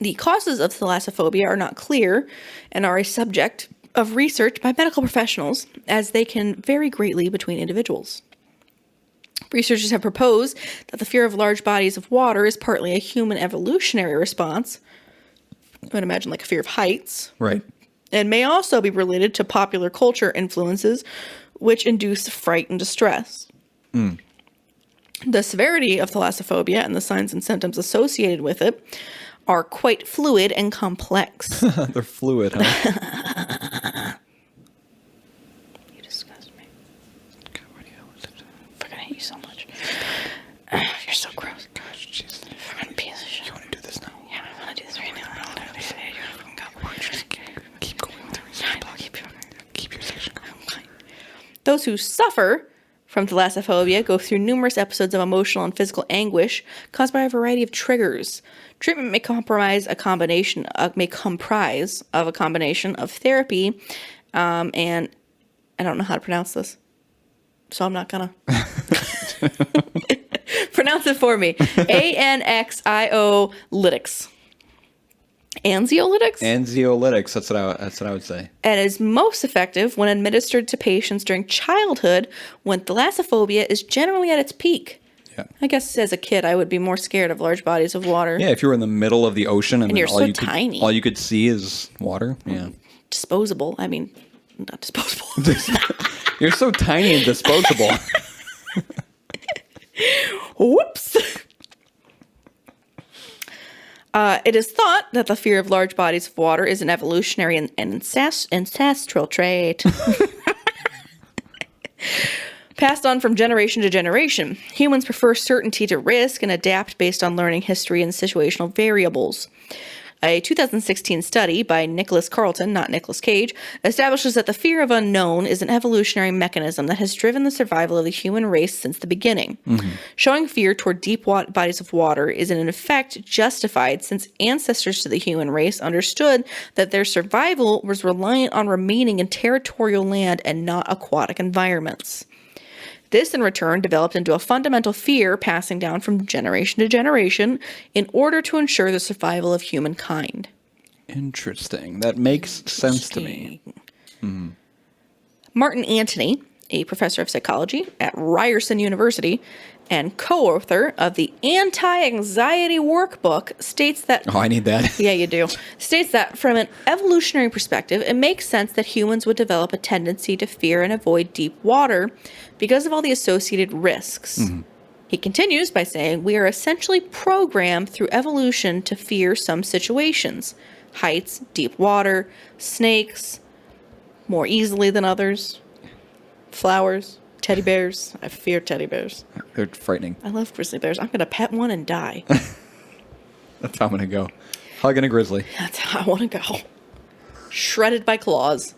The causes of thalassophobia are not clear and are a subject of research by medical professionals, as they can vary greatly between individuals. Researchers have proposed that the fear of large bodies of water is partly a human evolutionary response. I would imagine like a fear of heights. Right. And may also be related to popular culture influences, which induce fright and distress. Mm. The severity of thalassophobia and the signs and symptoms associated with it are quite fluid and complex. They're fluid, huh? You disgust me. God, what do you I fucking hate you so much. You're so gross. Gosh, jeez. Fucking piece of shit. You want to do this now? Yeah, I want to do this right now. Keep going with the research. Keep your section going. Those who suffer from thalassophobia go through numerous episodes of emotional and physical anguish caused by a variety of triggers. Treatment may comprise a combination of therapy, and I don't know how to pronounce this, so I'm not gonna pronounce it for me. Anxiolytics. Anxiolytics? Anxiolytics, that's what I would say. And is most effective when administered to patients during childhood, when thalassophobia is generally at its peak. Yeah. I guess as a kid, I would be more scared of large bodies of water. Yeah, if you were in the middle of the ocean and you're so tiny, all you could see is water. Yeah. Disposable. I mean, not disposable. You're so tiny and disposable. Whoops. It is thought that the fear of large bodies of water is an evolutionary and ancestral trait. Passed on from generation to generation. Humans prefer certainty to risk and adapt based on learning history and situational variables. A 2016 study by Nicholas Carlton, not Nicolas Cage, establishes that the fear of unknown is an evolutionary mechanism that has driven the survival of the human race since the beginning. Showing fear toward deep bodies of water is in effect justified since ancestors to the human race understood that their survival was reliant on remaining in territorial land and not aquatic environments. This, in return, developed into a fundamental fear passing down from generation to generation in order to ensure the survival of humankind. Interesting. That makes sense to me. Martin Antony, a professor of psychology at Ryerson University and co-author of the Anti-Anxiety Workbook, states that... Oh, I need that. Yeah, you do. States that from an evolutionary perspective, it makes sense that humans would develop a tendency to fear and avoid deep water because of all the associated risks. He continues by saying, we are essentially programmed through evolution to fear some situations. Heights, deep water, snakes, more easily than others, flowers, teddy bears. I fear teddy bears. They're frightening. I love grizzly bears. I'm going to pet one and die. That's how I'm going to go. Hugging a grizzly. That's how I want to go. Shredded by claws.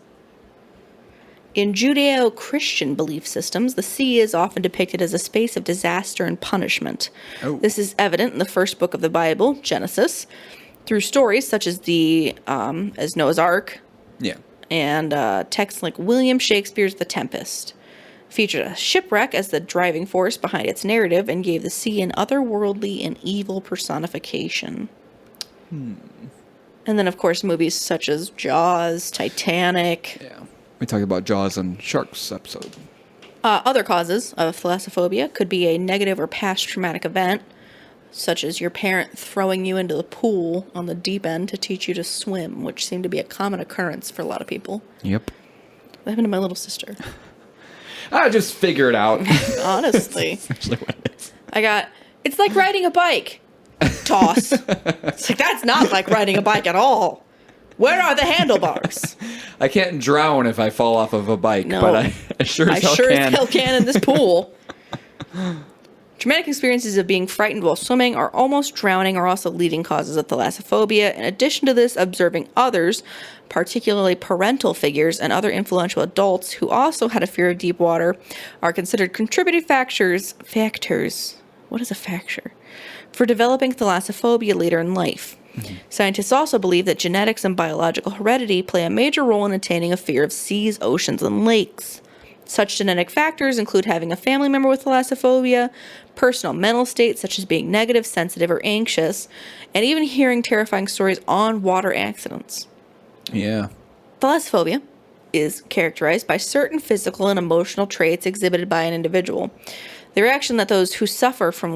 In Judeo-Christian belief systems, the sea is often depicted as a space of disaster and punishment. Oh. This is evident in the first book of the Bible, Genesis, through stories such as as Noah's Ark, Yeah. and texts like William Shakespeare's The Tempest. Featured a shipwreck as the driving force behind its narrative and gave the sea an otherworldly and evil personification. And then, of course, movies such as Jaws, Titanic. Yeah. We talked about Jaws and Sharks episode. Other causes of thalassophobia could be a negative or past traumatic event, such as your parent throwing you into the pool on the deep end to teach you to swim, which seemed to be a common occurrence for a lot of people. Yep. That happened to my little sister. I just figure it out. Honestly. That's actually what it is. It's like riding a bike. Toss. It's like, that's not like riding a bike at all. Where are the handlebars? I can't drown if I fall off of a bike, No. but I sure as hell can. as hell can in this pool. Traumatic experiences of being frightened while swimming or almost drowning are also leading causes of thalassophobia. In addition to this, observing others, particularly parental figures and other influential adults who also had a fear of deep water, are considered contributing factors. What is a factor? For developing thalassophobia later in life. Scientists also believe that genetics and biological heredity play a major role in attaining a fear of seas, oceans, and lakes. Such genetic factors include having a family member with thalassophobia, personal mental states such as being negative, sensitive, or anxious, and even hearing terrifying stories on water accidents. Yeah. Thalassophobia is characterized by certain physical and emotional traits exhibited by an individual. The reaction that those who suffer from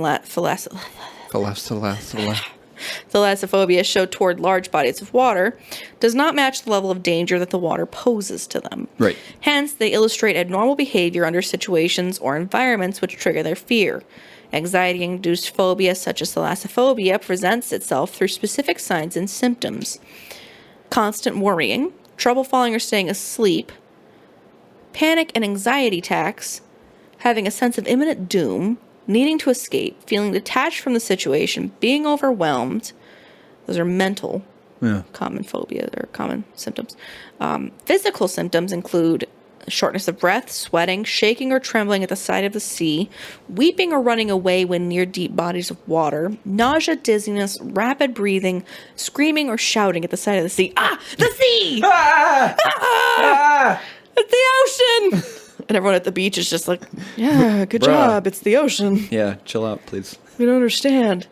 thalassophobia show toward large bodies of water does not match the level of danger that the water poses to them. Right. Hence, they illustrate abnormal behavior under situations or environments which trigger their fear. Anxiety-induced phobia, such as thalassophobia, presents itself through specific signs and symptoms. Constant worrying, trouble falling or staying asleep, panic and anxiety attacks, having a sense of imminent doom, needing to escape, feeling detached from the situation, being overwhelmed. Those are mental common phobia or common symptoms. Physical symptoms include shortness of breath, sweating, shaking or trembling at the sight of the sea, weeping or running away when near deep bodies of water, nausea, dizziness, rapid breathing, screaming or shouting at the sight of the sea. Ah! The sea! Ah! Ah! It's the ocean! And everyone at the beach is just like, yeah, good job. It's the ocean. Yeah, chill out, please. We don't understand.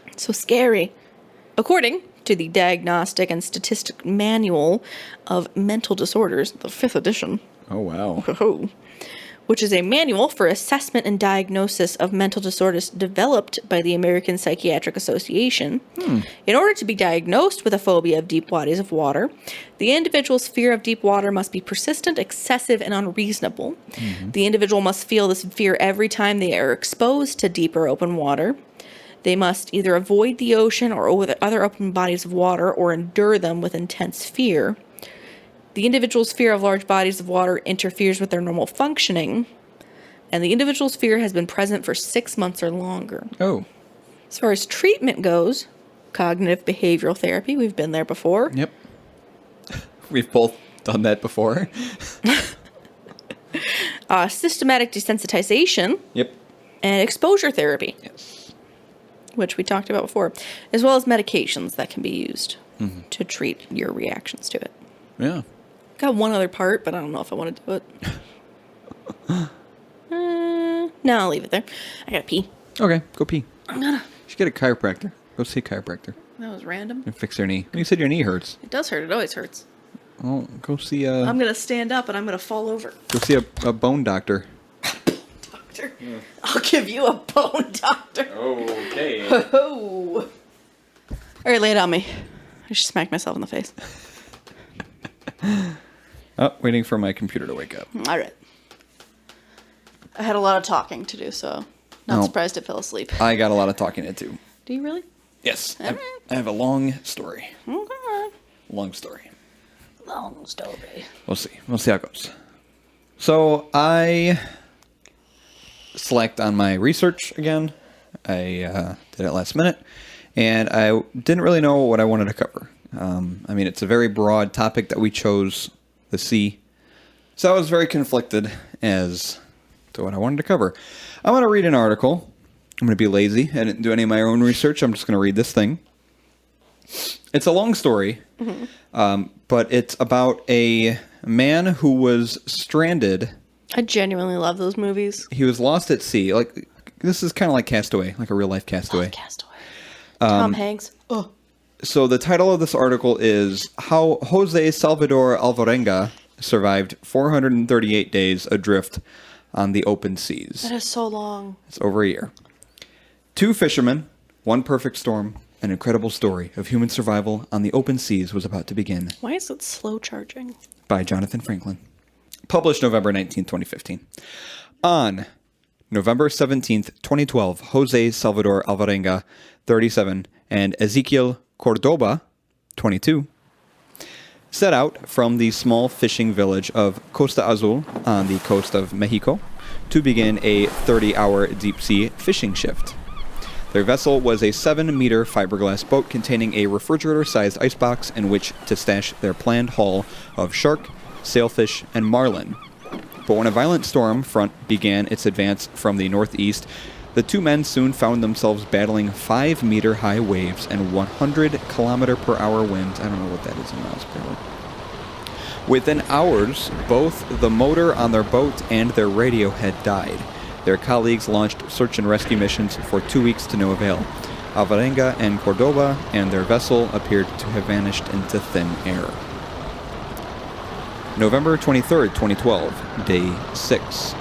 It's so scary. According to the Diagnostic and Statistic Manual of Mental Disorders, the 5th edition. Oh, wow. Which is a manual for assessment and diagnosis of mental disorders developed by the American Psychiatric Association. In order to be diagnosed with a phobia of deep bodies of water, the individual's fear of deep water must be persistent, excessive, and unreasonable. The individual must feel this fear every time they are exposed to deep or open water. They must either avoid the ocean or other open bodies of water or endure them with intense fear. The individual's fear of large bodies of water interferes with their normal functioning, and the individual's fear has been present for 6 months or longer. Oh. As far as treatment goes, cognitive behavioral therapy, we've been there before. Yep. We've both done that before. Systematic desensitization. Yep. And exposure therapy. Yes. Which we talked about before. As well as medications that can be used to treat your reactions to it. Yeah. Got one other part, but I don't know if I want to do it. No, I'll leave it there. I gotta pee. Okay, go pee. I'm gonna. You should get a chiropractor. Go see a chiropractor. That was random. And fix your knee. You said your knee hurts. It does hurt. It always hurts. Oh, go see I'm gonna stand up and I'm gonna fall over. Go see a bone doctor. Doctor. Yeah. I'll give you a bone doctor. Okay. All right, lay it on me. I just smacked myself in the face. Oh, waiting for my computer to wake up. All right. I had a lot of talking to do, so not surprised it fell asleep. I got a lot of talking to do. Do you really? Yes. I have a long story. Okay. Long story. Long story. We'll see. We'll see how it goes. So I slacked on my research again. I did it last minute, and I didn't really know what I wanted to cover. I mean, it's a very broad topic that we chose, the sea. So I was very conflicted as to what I wanted to cover. I want to read an article. I'm going to be lazy. I didn't do any of my own research. I'm just going to read this thing. It's a long story, but it's about a man who was stranded. I genuinely love those movies. He was lost at sea. Like, this is kind of like Castaway, like a real life Castaway. Castaway. Tom Hanks. Oh. So the title of this article is How Jose Salvador Alvarenga Survived 438 Days Adrift on the Open Seas. That is so long. It's over a year. Two fishermen, one perfect storm, an incredible story of human survival on the open seas was about to begin. Why is it slow charging? By Jonathan Franklin. Published November 19, 2015. On November 17th, 2012, Jose Salvador Alvarenga, 37, and Ezequiel Cordoba, 22, set out from the small fishing village of Costa Azul on the coast of Mexico to begin a 30-hour deep-sea fishing shift. Their vessel was a 7-meter fiberglass boat containing a refrigerator-sized icebox in which to stash their planned haul of shark, sailfish, and marlin. But when a violent storm front began its advance from the northeast, the two men soon found themselves battling 5-meter high waves and 100-kilometer-per-hour winds. I don't know what that is in miles per hour. Within hours, both the motor on their boat and their radio had died. Their colleagues launched search and rescue missions for 2 weeks to no avail. Alvarenga and Cordoba and their vessel appeared to have vanished into thin air. November 23rd, 2012, Day 6.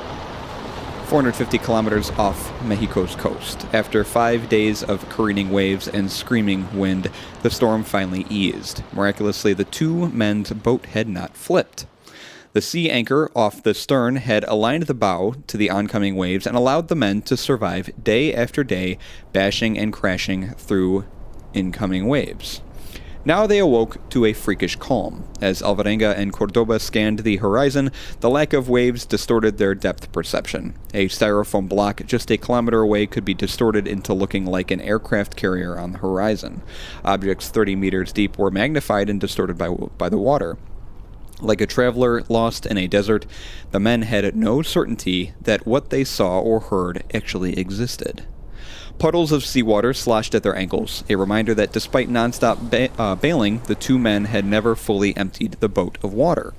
450 kilometers off Mexico's coast. After 5 days of careening waves and screaming wind, the storm finally eased. Miraculously, the two men's boat had not flipped. The sea anchor off the stern had aligned the bow to the oncoming waves and allowed the men to survive day after day, bashing and crashing through incoming waves. Now they awoke to a freakish calm. As Alvarenga and Cordoba scanned the horizon, the lack of waves distorted their depth perception. A styrofoam block just a kilometer away could be distorted into looking like an aircraft carrier on the horizon. Objects 30 meters deep were magnified and distorted by the water. Like a traveler lost in a desert, the men had no certainty that what they saw or heard actually existed. Puddles of seawater sloshed at their ankles, a reminder that despite nonstop bailing, the two men had never fully emptied the boat of water.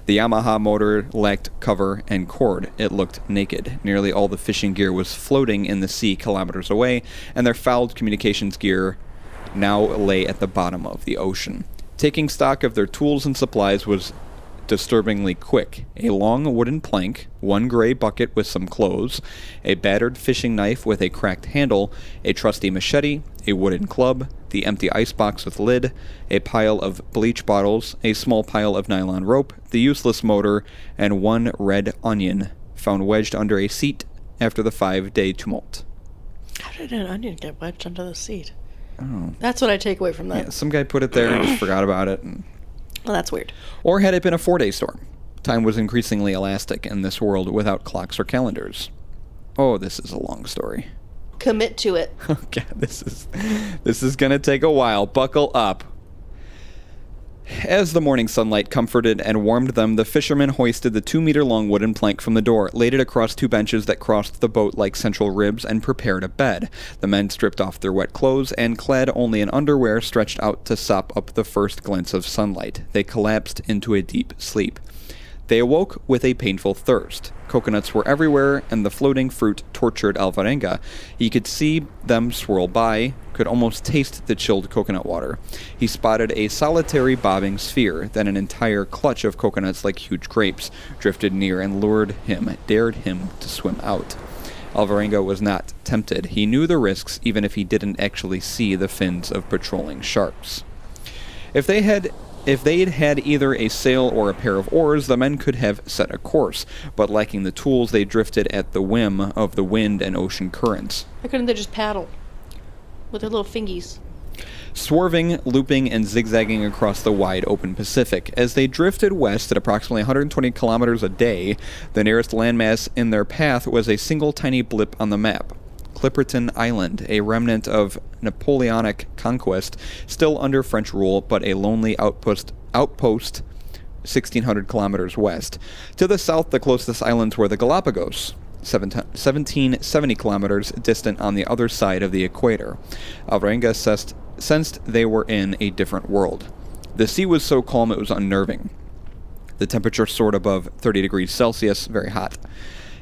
The Yamaha motor lacked cover and cord. It looked naked. Nearly all the fishing gear was floating in the sea kilometers away, and their fouled communications gear now lay at the bottom of the ocean. Taking stock of their tools and supplies was disturbingly quick. A long wooden plank, one gray bucket with some clothes, a battered fishing knife with a cracked handle, a trusty machete, a wooden club, the empty icebox with lid, a pile of bleach bottles, a small pile of nylon rope, the useless motor, and one red onion found wedged under a seat after the 5-day tumult. How did an onion get wedged under the seat? Oh. That's what I take away from that. Yeah, some guy put it there and just forgot about it. Well, that's weird. Or had it been a 4-day storm? Time was increasingly elastic in this world without clocks or calendars. Oh, this is a long story. Commit to it. Okay, this is going to take a while. Buckle up. As the morning sunlight comforted and warmed them, the fishermen hoisted the 2-meter-long wooden plank from the door, laid it across 2 benches that crossed the boat like central ribs, and prepared a bed. The men stripped off their wet clothes and, clad only in underwear, stretched out to sop up the first glints of sunlight. They collapsed into a deep sleep. They awoke with a painful thirst. Coconuts were everywhere, and the floating fruit tortured Alvarenga. He could see them swirl by, could almost taste the chilled coconut water. He spotted a solitary bobbing sphere, then an entire clutch of coconuts like huge grapes drifted near and dared him to swim out. Alvarenga was not tempted. He knew the risks, even if he didn't actually see the fins of patrolling sharks. If they'd had either a sail or a pair of oars, the men could have set a course, but lacking the tools, they drifted at the whim of the wind and ocean currents. Why couldn't they just paddle with their little fingies? Swerving, looping, and zigzagging across the wide open Pacific. As they drifted west at approximately 120 kilometers a day, the nearest landmass in their path was a single tiny blip on the map. Clipperton Island, a remnant of Napoleonic conquest, still under French rule, but a lonely outpost 1,600 kilometers west. To the south, the closest islands were the Galapagos, 1770 kilometers distant on the other side of the equator. Alvarenga sensed they were in a different world. The sea was so calm it was unnerving. The temperature soared above 30 degrees Celsius, very hot,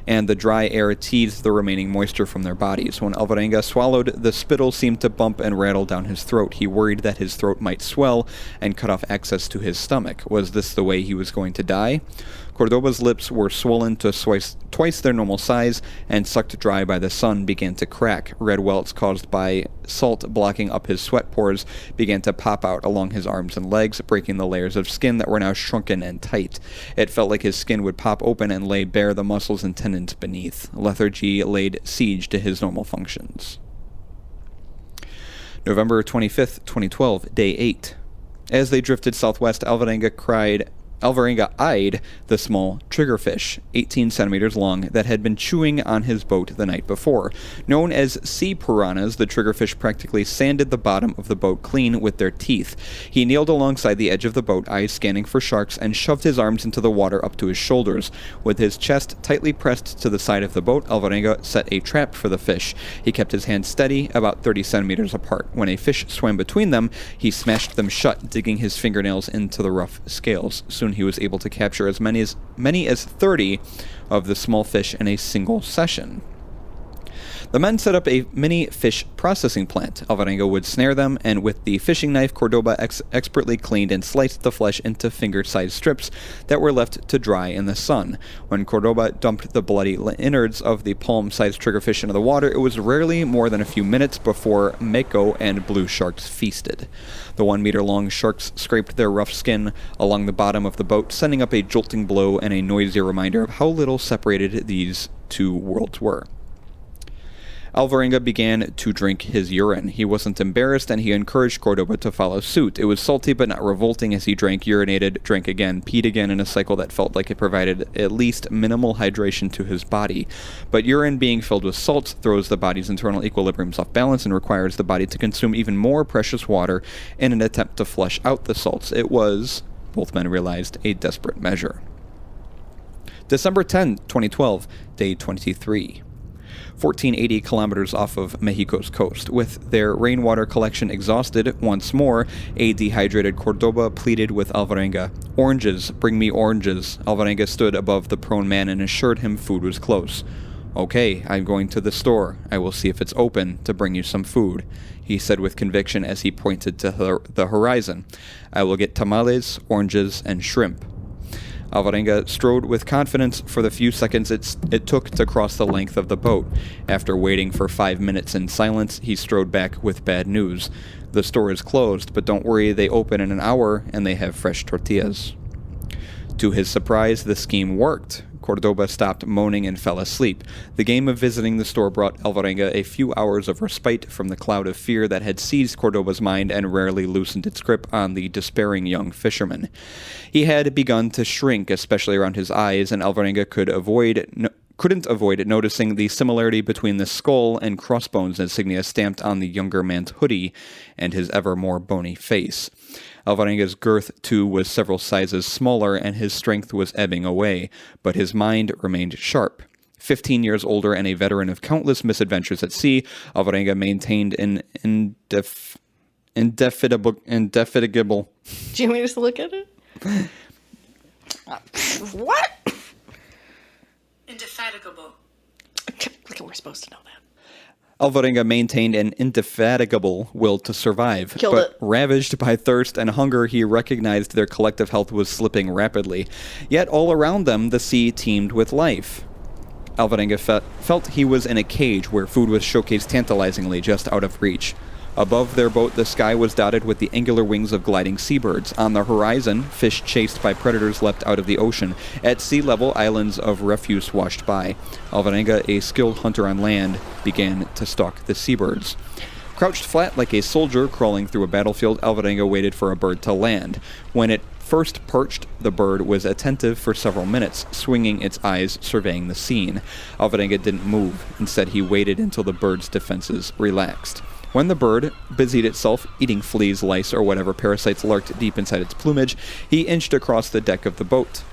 and the dry air teased the remaining moisture from their bodies. When Alvarenga swallowed, the spittle seemed to bump and rattle down his throat. He worried that his throat might swell and cut off access to his stomach. Was this the way he was going to die? Cordoba's lips were swollen to twice their normal size, and sucked dry by the sun, began to crack. Red welts caused by salt blocking up his sweat pores began to pop out along his arms and legs, breaking the layers of skin that were now shrunken and tight. It felt like his skin would pop open and lay bare the muscles and tendons beneath. Lethargy laid siege to his normal functions. November 25th, 2012, Day 8. As they drifted southwest, Alvarenga eyed the small triggerfish, 18 centimeters long, that had been chewing on his boat the night before. Known as sea piranhas, the triggerfish practically sanded the bottom of the boat clean with their teeth. He kneeled alongside the edge of the boat, eyes scanning for sharks, and shoved his arms into the water up to his shoulders. With his chest tightly pressed to the side of the boat, Alvarenga set a trap for the fish. He kept his hands steady, about 30 centimeters apart. When a fish swam between them, he smashed them shut, digging his fingernails into the rough scales. Soon he was able to capture as many as 30 of the small fish in a single session. The men set up a mini fish processing plant. Alvarenga would snare them, and with the fishing knife, Cordoba expertly cleaned and sliced the flesh into finger-sized strips that were left to dry in the sun. When Cordoba dumped the bloody innards of the palm-sized triggerfish into the water, it was rarely more than a few minutes before mako and blue sharks feasted. The 1-meter-long sharks scraped their rough skin along the bottom of the boat, sending up a jolting blow and a noisy reminder of how little separated these two worlds were. Alvarenga began to drink his urine. He wasn't embarrassed, and he encouraged Cordoba to follow suit. It was salty but not revolting as he drank, urinated, drank again, peed again in a cycle that felt like it provided at least minimal hydration to his body. But urine being filled with salts throws the body's internal equilibriums off balance and requires the body to consume even more precious water in an attempt to flush out the salts. It was, both men realized, a desperate measure. December 10, 2012, Day 23. 1,480 kilometers off of Mexico's coast. With their rainwater collection exhausted once more, a dehydrated Cordoba pleaded with Alvarenga. "Oranges, bring me oranges." Alvarenga stood above the prone man and assured him food was close. "Okay, I'm going to the store. I will see if it's open to bring you some food," he said with conviction as he pointed to the horizon. "I will get tamales, oranges, and shrimp." Alvarenga strode with confidence for the few seconds it took to cross the length of the boat. After waiting for 5 minutes in silence, he strode back with bad news. "The store is closed, but don't worry, they open in an hour and they have fresh tortillas." To his surprise, the scheme worked. Cordoba stopped moaning and fell asleep. The game of visiting the store brought Alvarenga a few hours of respite from the cloud of fear that had seized Cordoba's mind and rarely loosened its grip on the despairing young fisherman. He had begun to shrink, especially around his eyes, and Alvarenga couldn't avoid noticing the similarity between the skull and crossbones insignia stamped on the younger man's hoodie and his ever more bony face. Alvarenga's girth, too, was several sizes smaller, and his strength was ebbing away, but his mind remained sharp. 15 years older and a veteran of countless misadventures at sea, Alvarenga maintained an indefatigable... Do you want me to just look at it? What? Indefatigable. Look, we're supposed to know that. Alvarenga maintained an indefatigable will to survive, ravaged by thirst and hunger, he recognized their collective health was slipping rapidly. Yet all around them, the sea teemed with life. Alvarenga felt he was in a cage where food was showcased tantalizingly just out of reach. Above their boat, the sky was dotted with the angular wings of gliding seabirds. On the horizon, fish chased by predators leapt out of the ocean. At sea level, islands of refuse washed by. Alvarenga, a skilled hunter on land, began to stalk the seabirds. Crouched flat like a soldier crawling through a battlefield, Alvarenga waited for a bird to land. When it first perched, the bird was attentive for several minutes, swinging its eyes, surveying the scene. Alvarenga didn't move. Instead, he waited until the bird's defenses relaxed. When the bird busied itself eating fleas, lice, or whatever parasites lurked deep inside its plumage, he inched across the deck of the boat.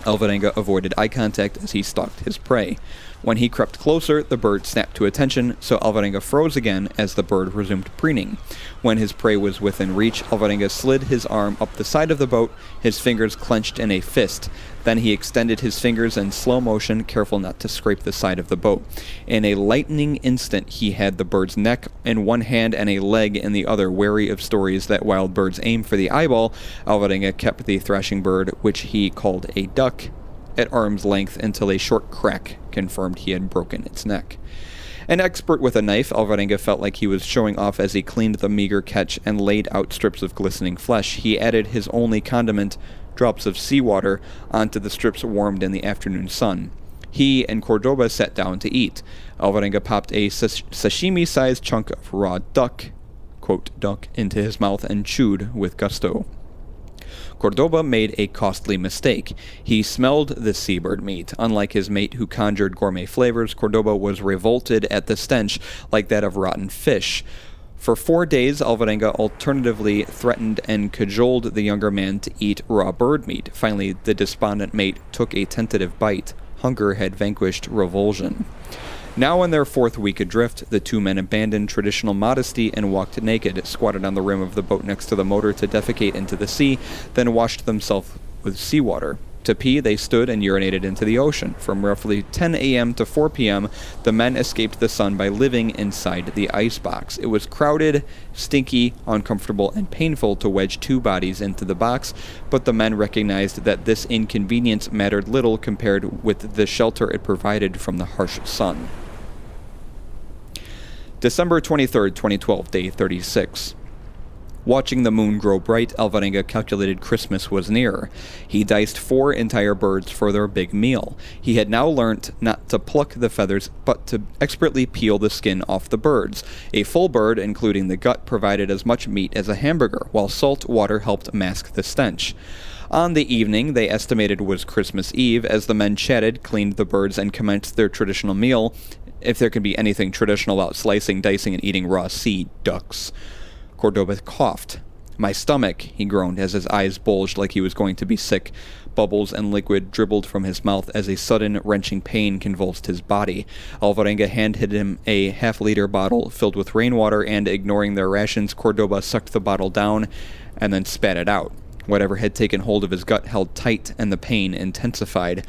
Alvarenga avoided eye contact as he stalked his prey. When he crept closer, the bird snapped to attention, so Alvarenga froze again as the bird resumed preening. When his prey was within reach, Alvarenga slid his arm up the side of the boat, his fingers clenched in a fist. Then he extended his fingers in slow motion, careful not to scrape the side of the boat. In a lightning instant, he had the bird's neck in one hand and a leg in the other, wary of stories that wild birds aim for the eyeball. Alvarenga kept the thrashing bird, which he called a duck, at arm's length until a short crack confirmed he had broken its neck. An expert with a knife, Alvarenga felt like he was showing off as he cleaned the meager catch and laid out strips of glistening flesh. He added his only condiment, drops of seawater, onto the strips warmed in the afternoon sun. He and Cordoba sat down to eat. Alvarenga popped a sashimi-sized chunk of raw duck, quote, duck, into his mouth and chewed with gusto. Cordoba made a costly mistake. He smelled the seabird meat. Unlike his mate who conjured gourmet flavors, Cordoba was revolted at the stench like that of rotten fish. For 4 days, Alvarenga alternatively threatened and cajoled the younger man to eat raw bird meat. Finally, the despondent mate took a tentative bite. Hunger had vanquished revulsion. Now in their 4th week adrift, the two men abandoned traditional modesty and walked naked, squatted on the rim of the boat next to the motor to defecate into the sea, then washed themselves with seawater. To pee, they stood and urinated into the ocean. From roughly 10 a.m. to 4 p.m., the men escaped the sun by living inside the icebox. It was crowded, stinky, uncomfortable, and painful to wedge two bodies into the box, but the men recognized that this inconvenience mattered little compared with the shelter it provided from the harsh sun. December 23rd, 2012, day 36. Watching the moon grow bright, Alvarenga calculated Christmas was near. He diced 4 entire birds for their big meal. He had now learnt not to pluck the feathers, but to expertly peel the skin off the birds. A full bird, including the gut, provided as much meat as a hamburger, while salt water helped mask the stench. On the evening they estimated was Christmas Eve, as the men chatted, cleaned the birds, and commenced their traditional meal, if there could be anything traditional about slicing, dicing, and eating raw sea ducks. Cordoba coughed. "My stomach," he groaned as his eyes bulged like he was going to be sick. Bubbles and liquid dribbled from his mouth as a sudden, wrenching pain convulsed his body. Alvarenga handed him a half-liter bottle filled with rainwater, and, ignoring their rations, Cordoba sucked the bottle down and then spat it out. Whatever had taken hold of his gut held tight, and the pain intensified.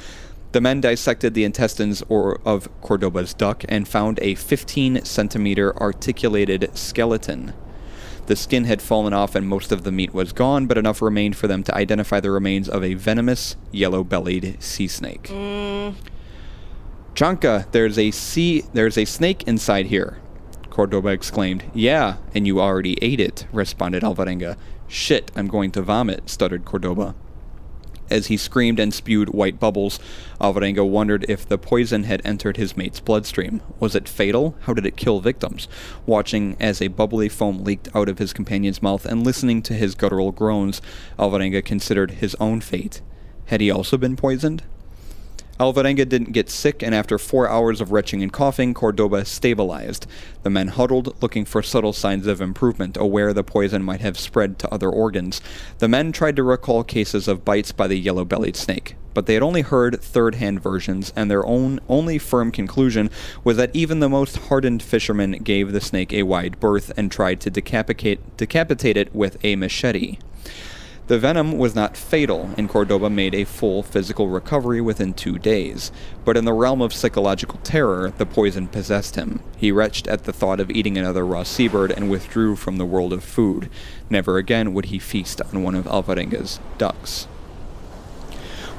The men dissected the intestines of Cordoba's duck and found a 15-centimeter articulated skeleton. The skin had fallen off and most of the meat was gone, but enough remained for them to identify the remains of a venomous, yellow-bellied sea snake. "Chanka, there's a snake inside here," Cordoba exclaimed. "Yeah, and you already ate it," responded Alvarenga. "Shit, I'm going to vomit," stuttered Cordoba. As he screamed and spewed white bubbles, Alvarenga wondered if the poison had entered his mate's bloodstream. Was it fatal? How did it kill victims? Watching as a bubbly foam leaked out of his companion's mouth and listening to his guttural groans, Alvarenga considered his own fate. Had he also been poisoned? Alvarenga didn't get sick, and after 4 hours of retching and coughing, Cordoba stabilized. The men huddled, looking for subtle signs of improvement, aware the poison might have spread to other organs. The men tried to recall cases of bites by the yellow-bellied snake, but they had only heard third-hand versions, and their only firm conclusion was that even the most hardened fishermen gave the snake a wide berth and tried to decapitate it with a machete. The venom was not fatal, and Cordoba made a full physical recovery within 2 days. But in the realm of psychological terror, the poison possessed him. He retched at the thought of eating another raw seabird and withdrew from the world of food. Never again would he feast on one of Alvarenga's ducks.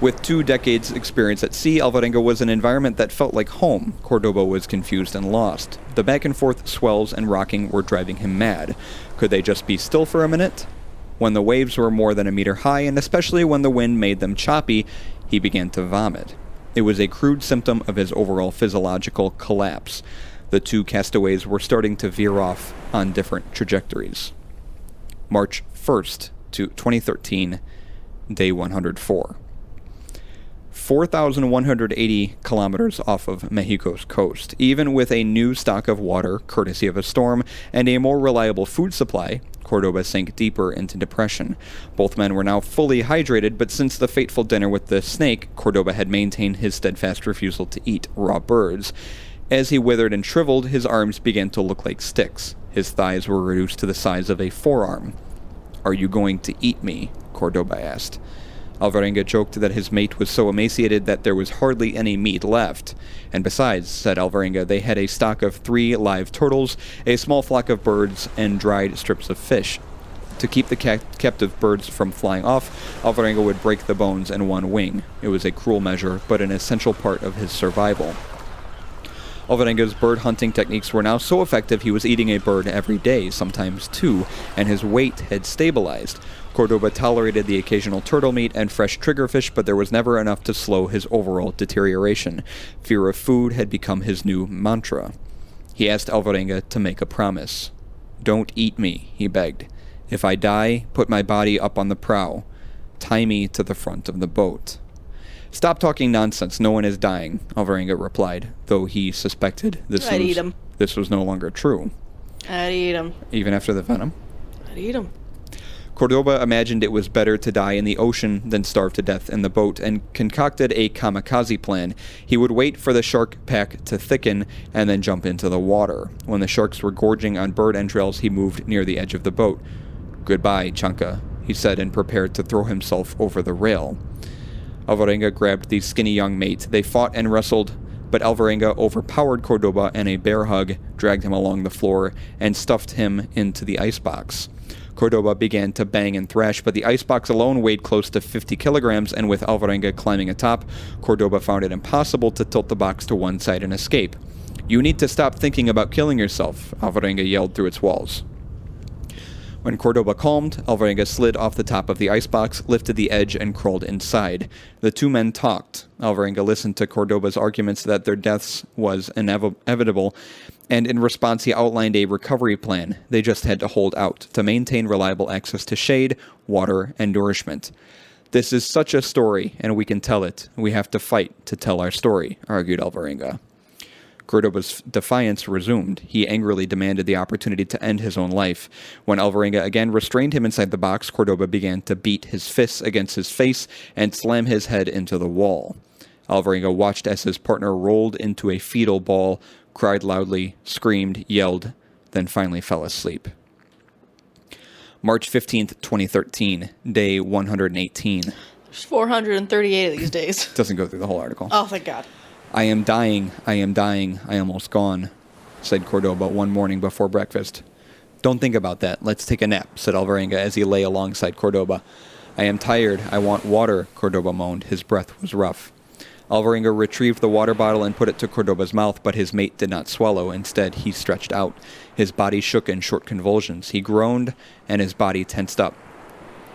With 2 decades' experience at sea, Alvarenga was an environment that felt like home. Cordoba was confused and lost. The back-and-forth swells and rocking were driving him mad. Could they just be still for a minute? When the waves were more than a meter high, and especially when the wind made them choppy, he began to vomit. It was a crude symptom of his overall physiological collapse. The 2 castaways were starting to veer off on different trajectories. March 1st to 2013, day 104. 4,180 kilometers off of Mexico's coast. Even with a new stock of water, courtesy of a storm, and a more reliable food supply, Cordoba sank deeper into depression. Both men were now fully hydrated, but since the fateful dinner with the snake, Cordoba had maintained his steadfast refusal to eat raw birds. As he withered and shriveled, his arms began to look like sticks. His thighs were reduced to the size of a forearm. "Are you going to eat me?" Cordoba asked. Alvarenga joked that his mate was so emaciated that there was hardly any meat left. And besides, said Alvarenga, they had a stock of 3 live turtles, a small flock of birds, and dried strips of fish. To keep the captive birds from flying off, Alvarenga would break the bones and one wing. It was a cruel measure, but an essential part of his survival. Alvarenga's bird hunting techniques were now so effective he was eating a bird every day, sometimes 2, and his weight had stabilized. Cordoba tolerated the occasional turtle meat and fresh triggerfish, but there was never enough to slow his overall deterioration. Fear of food had become his new mantra. He asked Alvarenga to make a promise. "Don't eat me," he begged. "If I die, put my body up on the prow. Tie me to the front of the boat." "Stop talking nonsense. No one is dying," Alvarenga replied, though he suspected this was no longer true. I'd eat him. Even after the venom? I'd eat him. Cordoba imagined it was better to die in the ocean than starve to death in the boat, and concocted a kamikaze plan. He would wait for the shark pack to thicken and then jump into the water. When the sharks were gorging on bird entrails, he moved near the edge of the boat. "Goodbye, Chanka," he said, and prepared to throw himself over the rail. Alvarenga grabbed the skinny young mate. They fought and wrestled, but Alvarenga overpowered Cordoba, and a bear hug dragged him along the floor and stuffed him into the icebox. Cordoba began to bang and thrash, but the icebox alone weighed close to 50 kilograms, and with Alvarenga climbing atop, Cordoba found it impossible to tilt the box to one side and escape. "You need to stop thinking about killing yourself," Alvarenga yelled through its walls. When Cordoba calmed, Alvarenga slid off the top of the icebox, lifted the edge, and crawled inside. The 2 men talked. Alvarenga listened to Cordoba's arguments that their deaths was inevitable, and in response he outlined a recovery plan. They just had to hold out, to maintain reliable access to shade, water, and nourishment. "This is such a story, and we can tell it. We have to fight to tell our story," argued Alvarenga. Cordoba's defiance resumed. He angrily demanded the opportunity to end his own life. When Alvarenga again restrained him inside the box, Cordoba began to beat his fists against his face and slam his head into the wall. Alvarenga watched as his partner rolled into a fetal ball, cried loudly, screamed, yelled, then finally fell asleep. March 15th, 2013, day 118. There's 438 of these days. Doesn't go through the whole article. Oh, thank God. I am dying, I almost gone, said Cordoba one morning before breakfast. "Don't think about that. Let's take a nap," said Alvarenga as he lay alongside Cordoba. "I am tired. I want water," Cordoba moaned. His breath was rough. Alvarenga retrieved the water bottle and put it to Cordoba's mouth, but his mate did not swallow. Instead, he stretched out. His body shook in short convulsions. He groaned, and his body tensed up.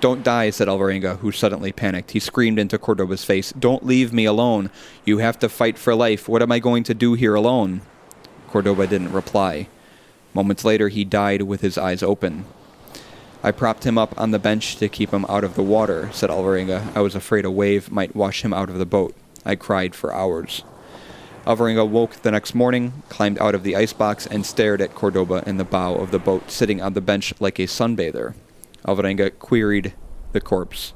"Don't die," said Alvarenga, who suddenly panicked. He screamed into Cordoba's face, "Don't leave me alone. You have to fight for life. What am I going to do here alone?" Cordoba didn't reply. Moments later, he died with his eyes open. "I propped him up on the bench to keep him out of the water," said Alvarenga. "I was afraid a wave might wash him out of the boat. I cried for hours." Alvarenga woke the next morning, climbed out of the icebox, and stared at Cordoba in the bow of the boat, sitting on the bench like a sunbather. Alvarenga queried the corpse.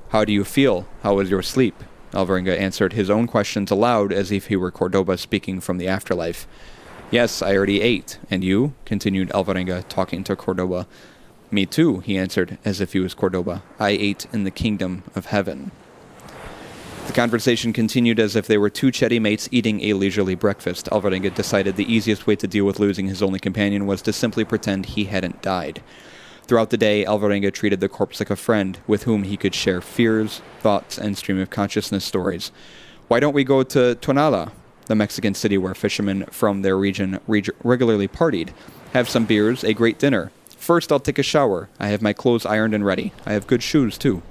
"How do you feel? How was your sleep?" Alvarenga answered his own questions aloud as if he were Cordoba speaking from the afterlife. "Yes, I already ate. And you?" continued Alvarenga, talking to Cordoba. "Me too," he answered, as if he was Cordoba. "I ate in the kingdom of heaven." The conversation continued as if they were two chatty mates eating a leisurely breakfast. Alvarenga decided the easiest way to deal with losing his only companion was to simply pretend he hadn't died. Throughout the day, Alvarenga treated the corpse like a friend with whom he could share fears, thoughts, and stream of consciousness stories. "Why don't we go to Tonala, the Mexican city where fishermen from their region regularly partied? Have some beers, a great dinner. First, I'll take a shower. I have my clothes ironed and ready. I have good shoes, too."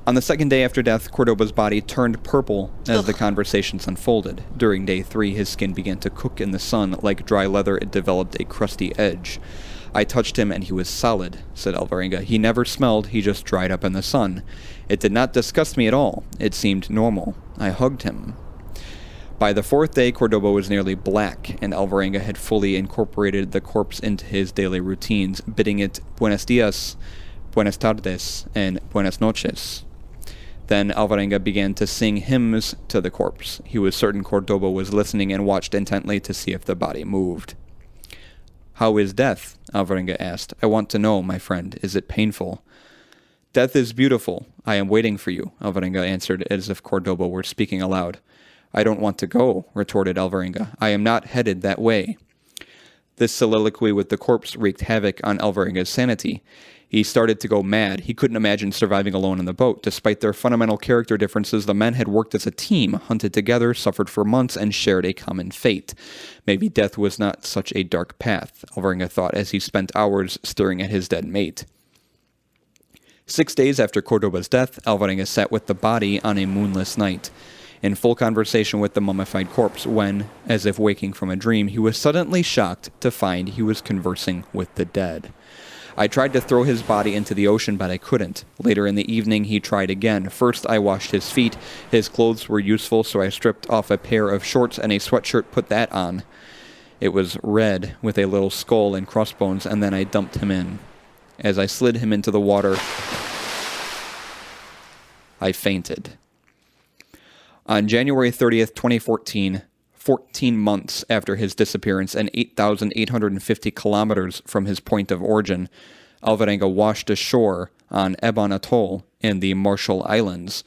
On the second day after death, Cordoba's body turned purple as the conversations unfolded. During day 3, his skin began to cook in the sun. Like dry leather, it developed a crusty edge. "I touched him and he was solid," said Alvarenga. "He never smelled, he just dried up in the sun. It did not disgust me at all. It seemed normal. I hugged him." By the 4th day, Cordoba was nearly black, and Alvarenga had fully incorporated the corpse into his daily routines, bidding it buenos dias, buenas tardes, and buenas noches. Then Alvarenga began to sing hymns to the corpse. He was certain Cordoba was listening and watched intently to see if the body moved. "How is death?" Alvarenga asked. "I want to know, my friend. Is it painful?" "Death is beautiful. I am waiting for you," Alvarenga answered, as if Cordoba were speaking aloud. "I don't want to go," retorted Alvarenga. "I am not headed that way." This soliloquy with the corpse wreaked havoc on Alvarenga's sanity. He started to go mad. He couldn't imagine surviving alone in the boat. Despite their fundamental character differences, the men had worked as a team, hunted together, suffered for months, and shared a common fate. Maybe death was not such a dark path, Alvarenga thought as he spent hours staring at his dead mate. 6 days after Cordoba's death, Alvarenga sat with the body on a moonless night, in full conversation with the mummified corpse, when, as if waking from a dream, he was suddenly shocked to find he was conversing with the dead. "I tried to throw his body into the ocean, but I couldn't. Later in the evening, he tried again. First, I washed his feet. His clothes were useful, so I stripped off a pair of shorts and a sweatshirt, put that on. It was red, with a little skull and crossbones, and then I dumped him in. As I slid him into the water, I fainted." On January 30th, 2014, 14 months after his disappearance and 8,850 kilometers from his point of origin, Alvarenga washed ashore on Ebon Atoll in the Marshall Islands.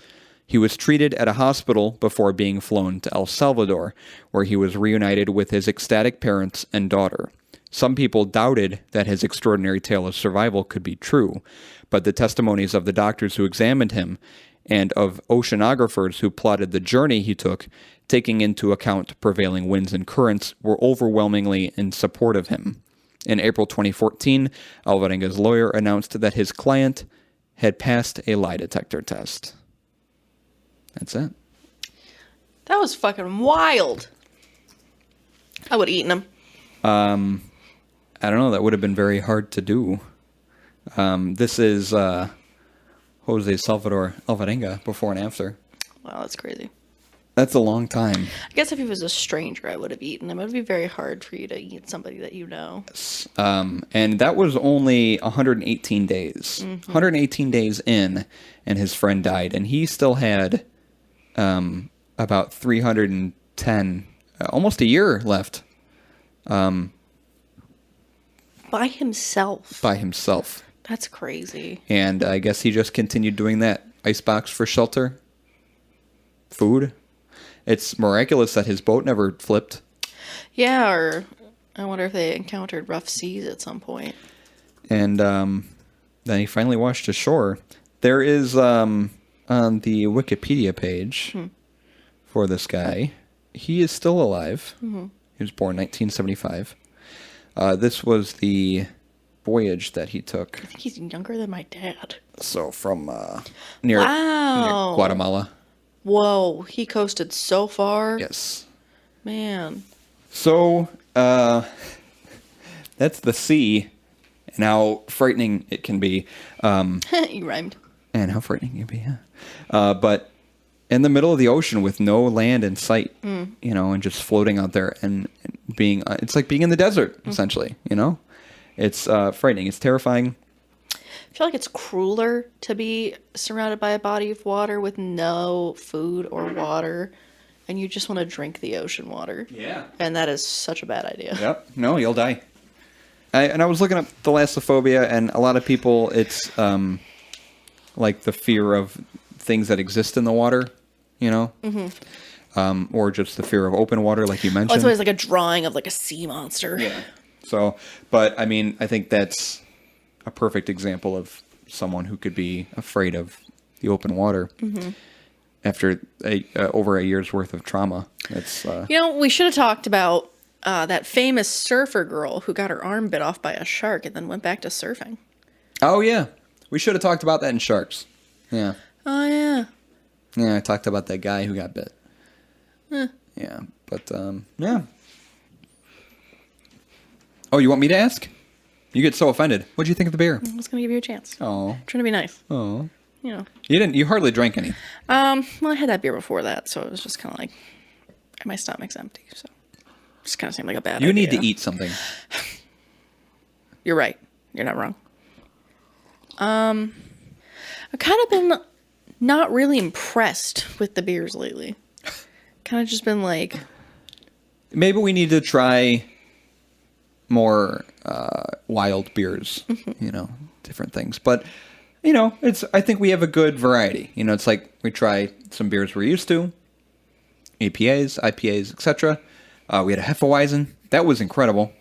He was treated at a hospital before being flown to El Salvador, where he was reunited with his ecstatic parents and daughter. Some people doubted that his extraordinary tale of survival could be true, but the testimonies of the doctors who examined him and of oceanographers who plotted the journey he took, taking into account prevailing winds and currents, were overwhelmingly in support of him. In April 2014, Alvarenga's lawyer announced that his client had passed a lie detector test. That's it. That was fucking wild. I would have eaten him. I don't know. That would have been very hard to do. This is Jose Salvador Alvarenga before and after. Wow, that's crazy. That's a long time. I guess if he was a stranger, I would have eaten him. It would be very hard for you to eat somebody that you know. And that was only 118 days. 118 days in, and his friend died. And he still had about 310, almost a year left. By himself. By himself. That's crazy. And I guess he just continued doing that. Icebox for shelter. Food. It's miraculous that his boat never flipped. Yeah, or I wonder if they encountered rough seas at some point. And then he finally washed ashore. There is, on the Wikipedia page for this guy, he is still alive. Mm-hmm. He was born 1975. This was the voyage that he took. I think he's younger than my dad. So from near Guatemala. Whoa, he coasted so far. Yes. Man. So that's the sea, and how frightening it can be. You rhymed. And how frightening it can be, yeah. But in the middle of the ocean with no land in sight, you know, and just floating out there and being, it's like being in the desert, essentially, you know? It's frightening. It's terrifying. I feel like it's crueler to be surrounded by a body of water with no food or water, and you just want to drink the ocean water. Yeah. And that is such a bad idea. Yep. No, you'll die. I was looking up thalassophobia, and a lot of people, it's like the fear of things that exist in the water, you know? Or just the fear of open water, like you mentioned. Oh, it's always like a drawing of like a sea monster. Yeah. So, but I mean, I think that's a perfect example of someone who could be afraid of the open water after over a year's worth of trauma. It's you know, we should have talked about that famous surfer girl who got her arm bit off by a shark and then went back to surfing. Oh yeah, we should have talked about that in Sharks. Yeah. Oh yeah. Yeah, I talked about that guy who got bit. Yeah, but yeah. Oh, you want me to ask? You get so offended. What'd you think of the beer? I was gonna give you a chance. Oh. Trying to be nice. Oh. You know. You hardly drank any. Well, I had that beer before that, so it was just kind of like my stomach's empty, so just kind of seemed like a bad idea. You need to eat something. You're right. You're not wrong. I've kind of been not really impressed with the beers lately. Kind of just been like, maybe we need to try more wild beers, you know, different things. But, you know, I think we have a good variety. You know, it's like we try some beers we're used to, APAs, IPAs, etc. We had a Hefeweizen. That was incredible.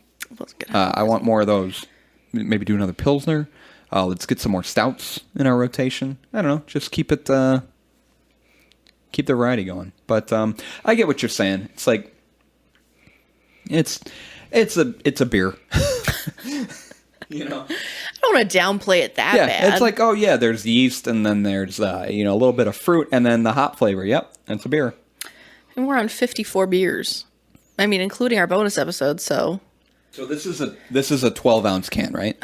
I want more of those. Maybe do another Pilsner. Let's get some more stouts in our rotation. I don't know. Just keep the variety going. But I get what you're saying. It's like it's a beer. You know. I don't want to downplay it that bad. It's like, oh yeah, there's yeast, and then there's a little bit of fruit, and then the hop flavor. Yep, that's a beer. And we're on 54 beers. I mean, including our bonus episode. So this is a 12-ounce can, right?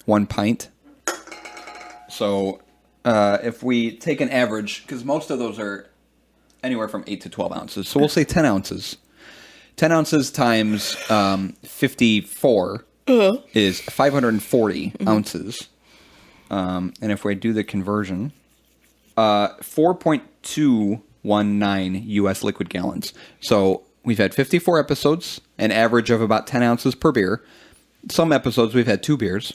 1 pint. So if we take an average, because most of those are anywhere from 8 to 12 ounces, so we'll say 10 ounces. 10 ounces times 54 is 540 ounces. And if we do the conversion, 4.219 U.S. liquid gallons. So we've had 54 episodes, an average of about 10 ounces per beer. Some episodes we've had 2 beers.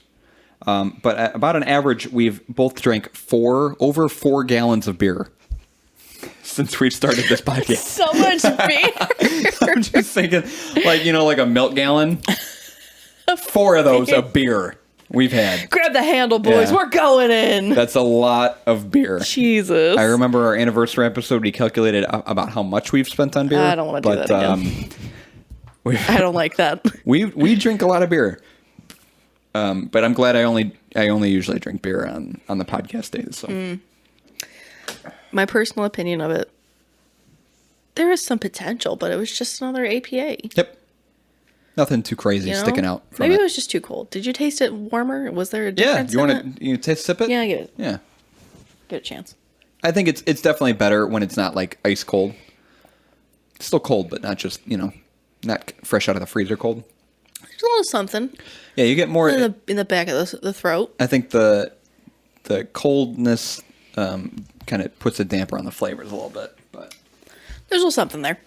But at about an average, we've both drank over 4 gallons of beer since we started this podcast. So much beer. I'm just thinking, like a milk gallon. 4 of those of beer we've had. Grab the handle, boys. Yeah. We're going in. That's a lot of beer. Jesus. I remember our anniversary episode, we calculated about how much we've spent on beer. I don't want to do that again. I don't like that. We drink a lot of beer. But I'm glad I only usually drink beer on the podcast days. So, my personal opinion of it, there is some potential, but it was just another APA. Yep, nothing too crazy sticking out. From Maybe it was just too cold. Did you taste it warmer? Was there a difference? Yeah, you want to sip it? Yeah, get it. Yeah, get a chance. I think it's definitely better when it's not like ice cold. It's still cold, but not just not fresh out of the freezer cold. There's a little something. Yeah, you get more in the back of the throat. I think the coldness kind of puts a damper on the flavors a little bit, but there's a little something there.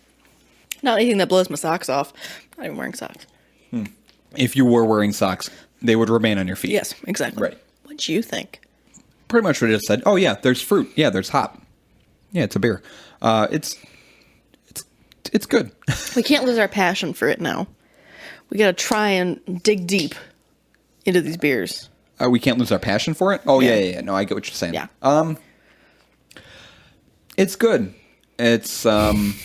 Not anything that blows my socks off. Not even wearing socks. If you were wearing socks, they would remain on your feet. Yes, exactly. Right. What do you think? Pretty much what I just said. Oh yeah, there's fruit. Yeah, there's hop. Yeah, it's a beer. It's good. We can't lose our passion for it now. We gotta try and dig deep into these beers. We can't lose our passion for it? Oh, yeah. No, I get what you're saying. Yeah. It's good. It's good.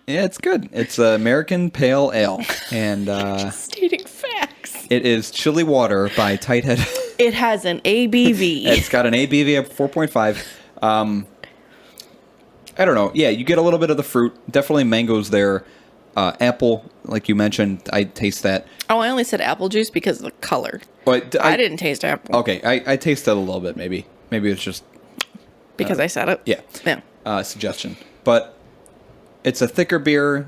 Yeah, it's good. It's American Pale Ale. And just stating facts. It is Chili Water by Tighthead. It has an ABV. It's got an ABV of 4.5. I don't know. Yeah, you get a little bit of the fruit. Definitely mangoes there. Apple, like you mentioned, I taste that. Oh, I only said apple juice because of the color. But I didn't taste apple. Okay, I tasted a little bit, maybe. Maybe it's just... Because I said it? Yeah. Suggestion. But it's a thicker beer,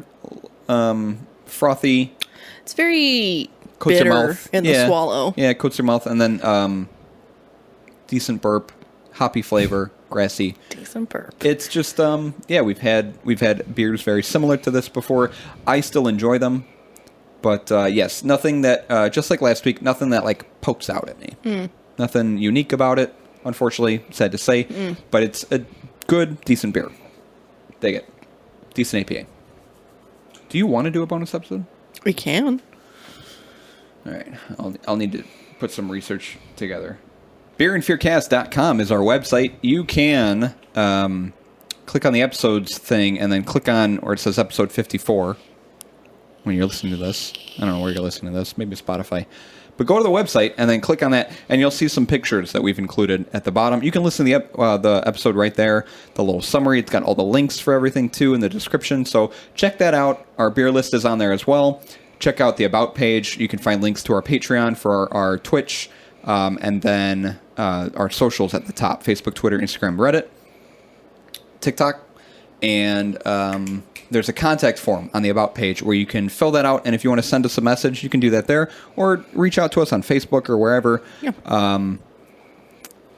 frothy. It's very coats bitter your mouth. in the swallow. Yeah, it coats your mouth. And then decent burp, hoppy flavor, grassy. Decent burp. It's just, we've had beers very similar to this before. I still enjoy them. But, yes, nothing that, just like last week, nothing that, like, pokes out at me. Nothing unique about it, unfortunately, sad to say. But it's a good, decent beer. Dig it. Decent APA. Do you want to do a bonus episode? We can. All right. I'll need to put some research together. Beerandfearcast.com is our website. You can click on the episodes thing and then click on where it says episode 54 when you're listening to this. I don't know where you're listening to this. Maybe Spotify. But go to the website and then click on that, and you'll see some pictures that we've included at the bottom. You can listen to the episode right there, the little summary. It's got all the links for everything, too, in the description. So check that out. Our beer list is on there as well. Check out the About page. You can find links to our Patreon for our Twitch, and then our socials at the top: Facebook, Twitter, Instagram, Reddit, TikTok. And there's a contact form on the About page where you can fill that out. And if you want to send us a message, you can do that there. Or reach out to us on Facebook or wherever. Yeah.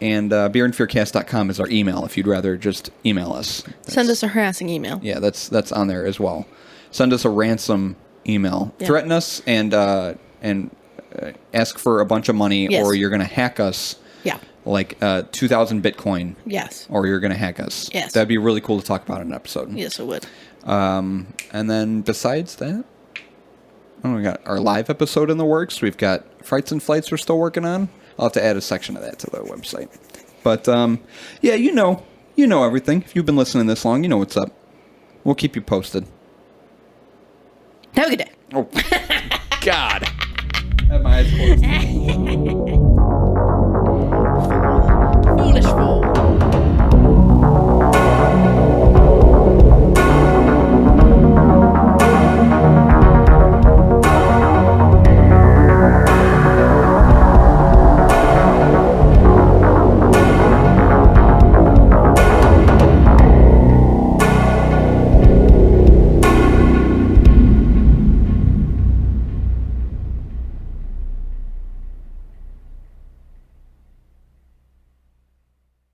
And beerandfearcast.com is our email if you'd rather just email us. Send us a harassing email. Yeah, that's on there as well. Send us a ransom email. Yeah. Threaten us and ask for a bunch of money, or you're going to hack us. Yeah. Like 2,000 Bitcoin. Yes. Or you're going to hack us. Yes. That'd be really cool to talk about in an episode. Yes, it would. And then besides that, we got our live episode in the works. We've got Frights and Flights we're still working on. I'll have to add a section of that to the website. But, yeah, you know everything. If you've been listening this long, you know what's up. We'll keep you posted. Have a good day. Oh, God. I have my eyes closed.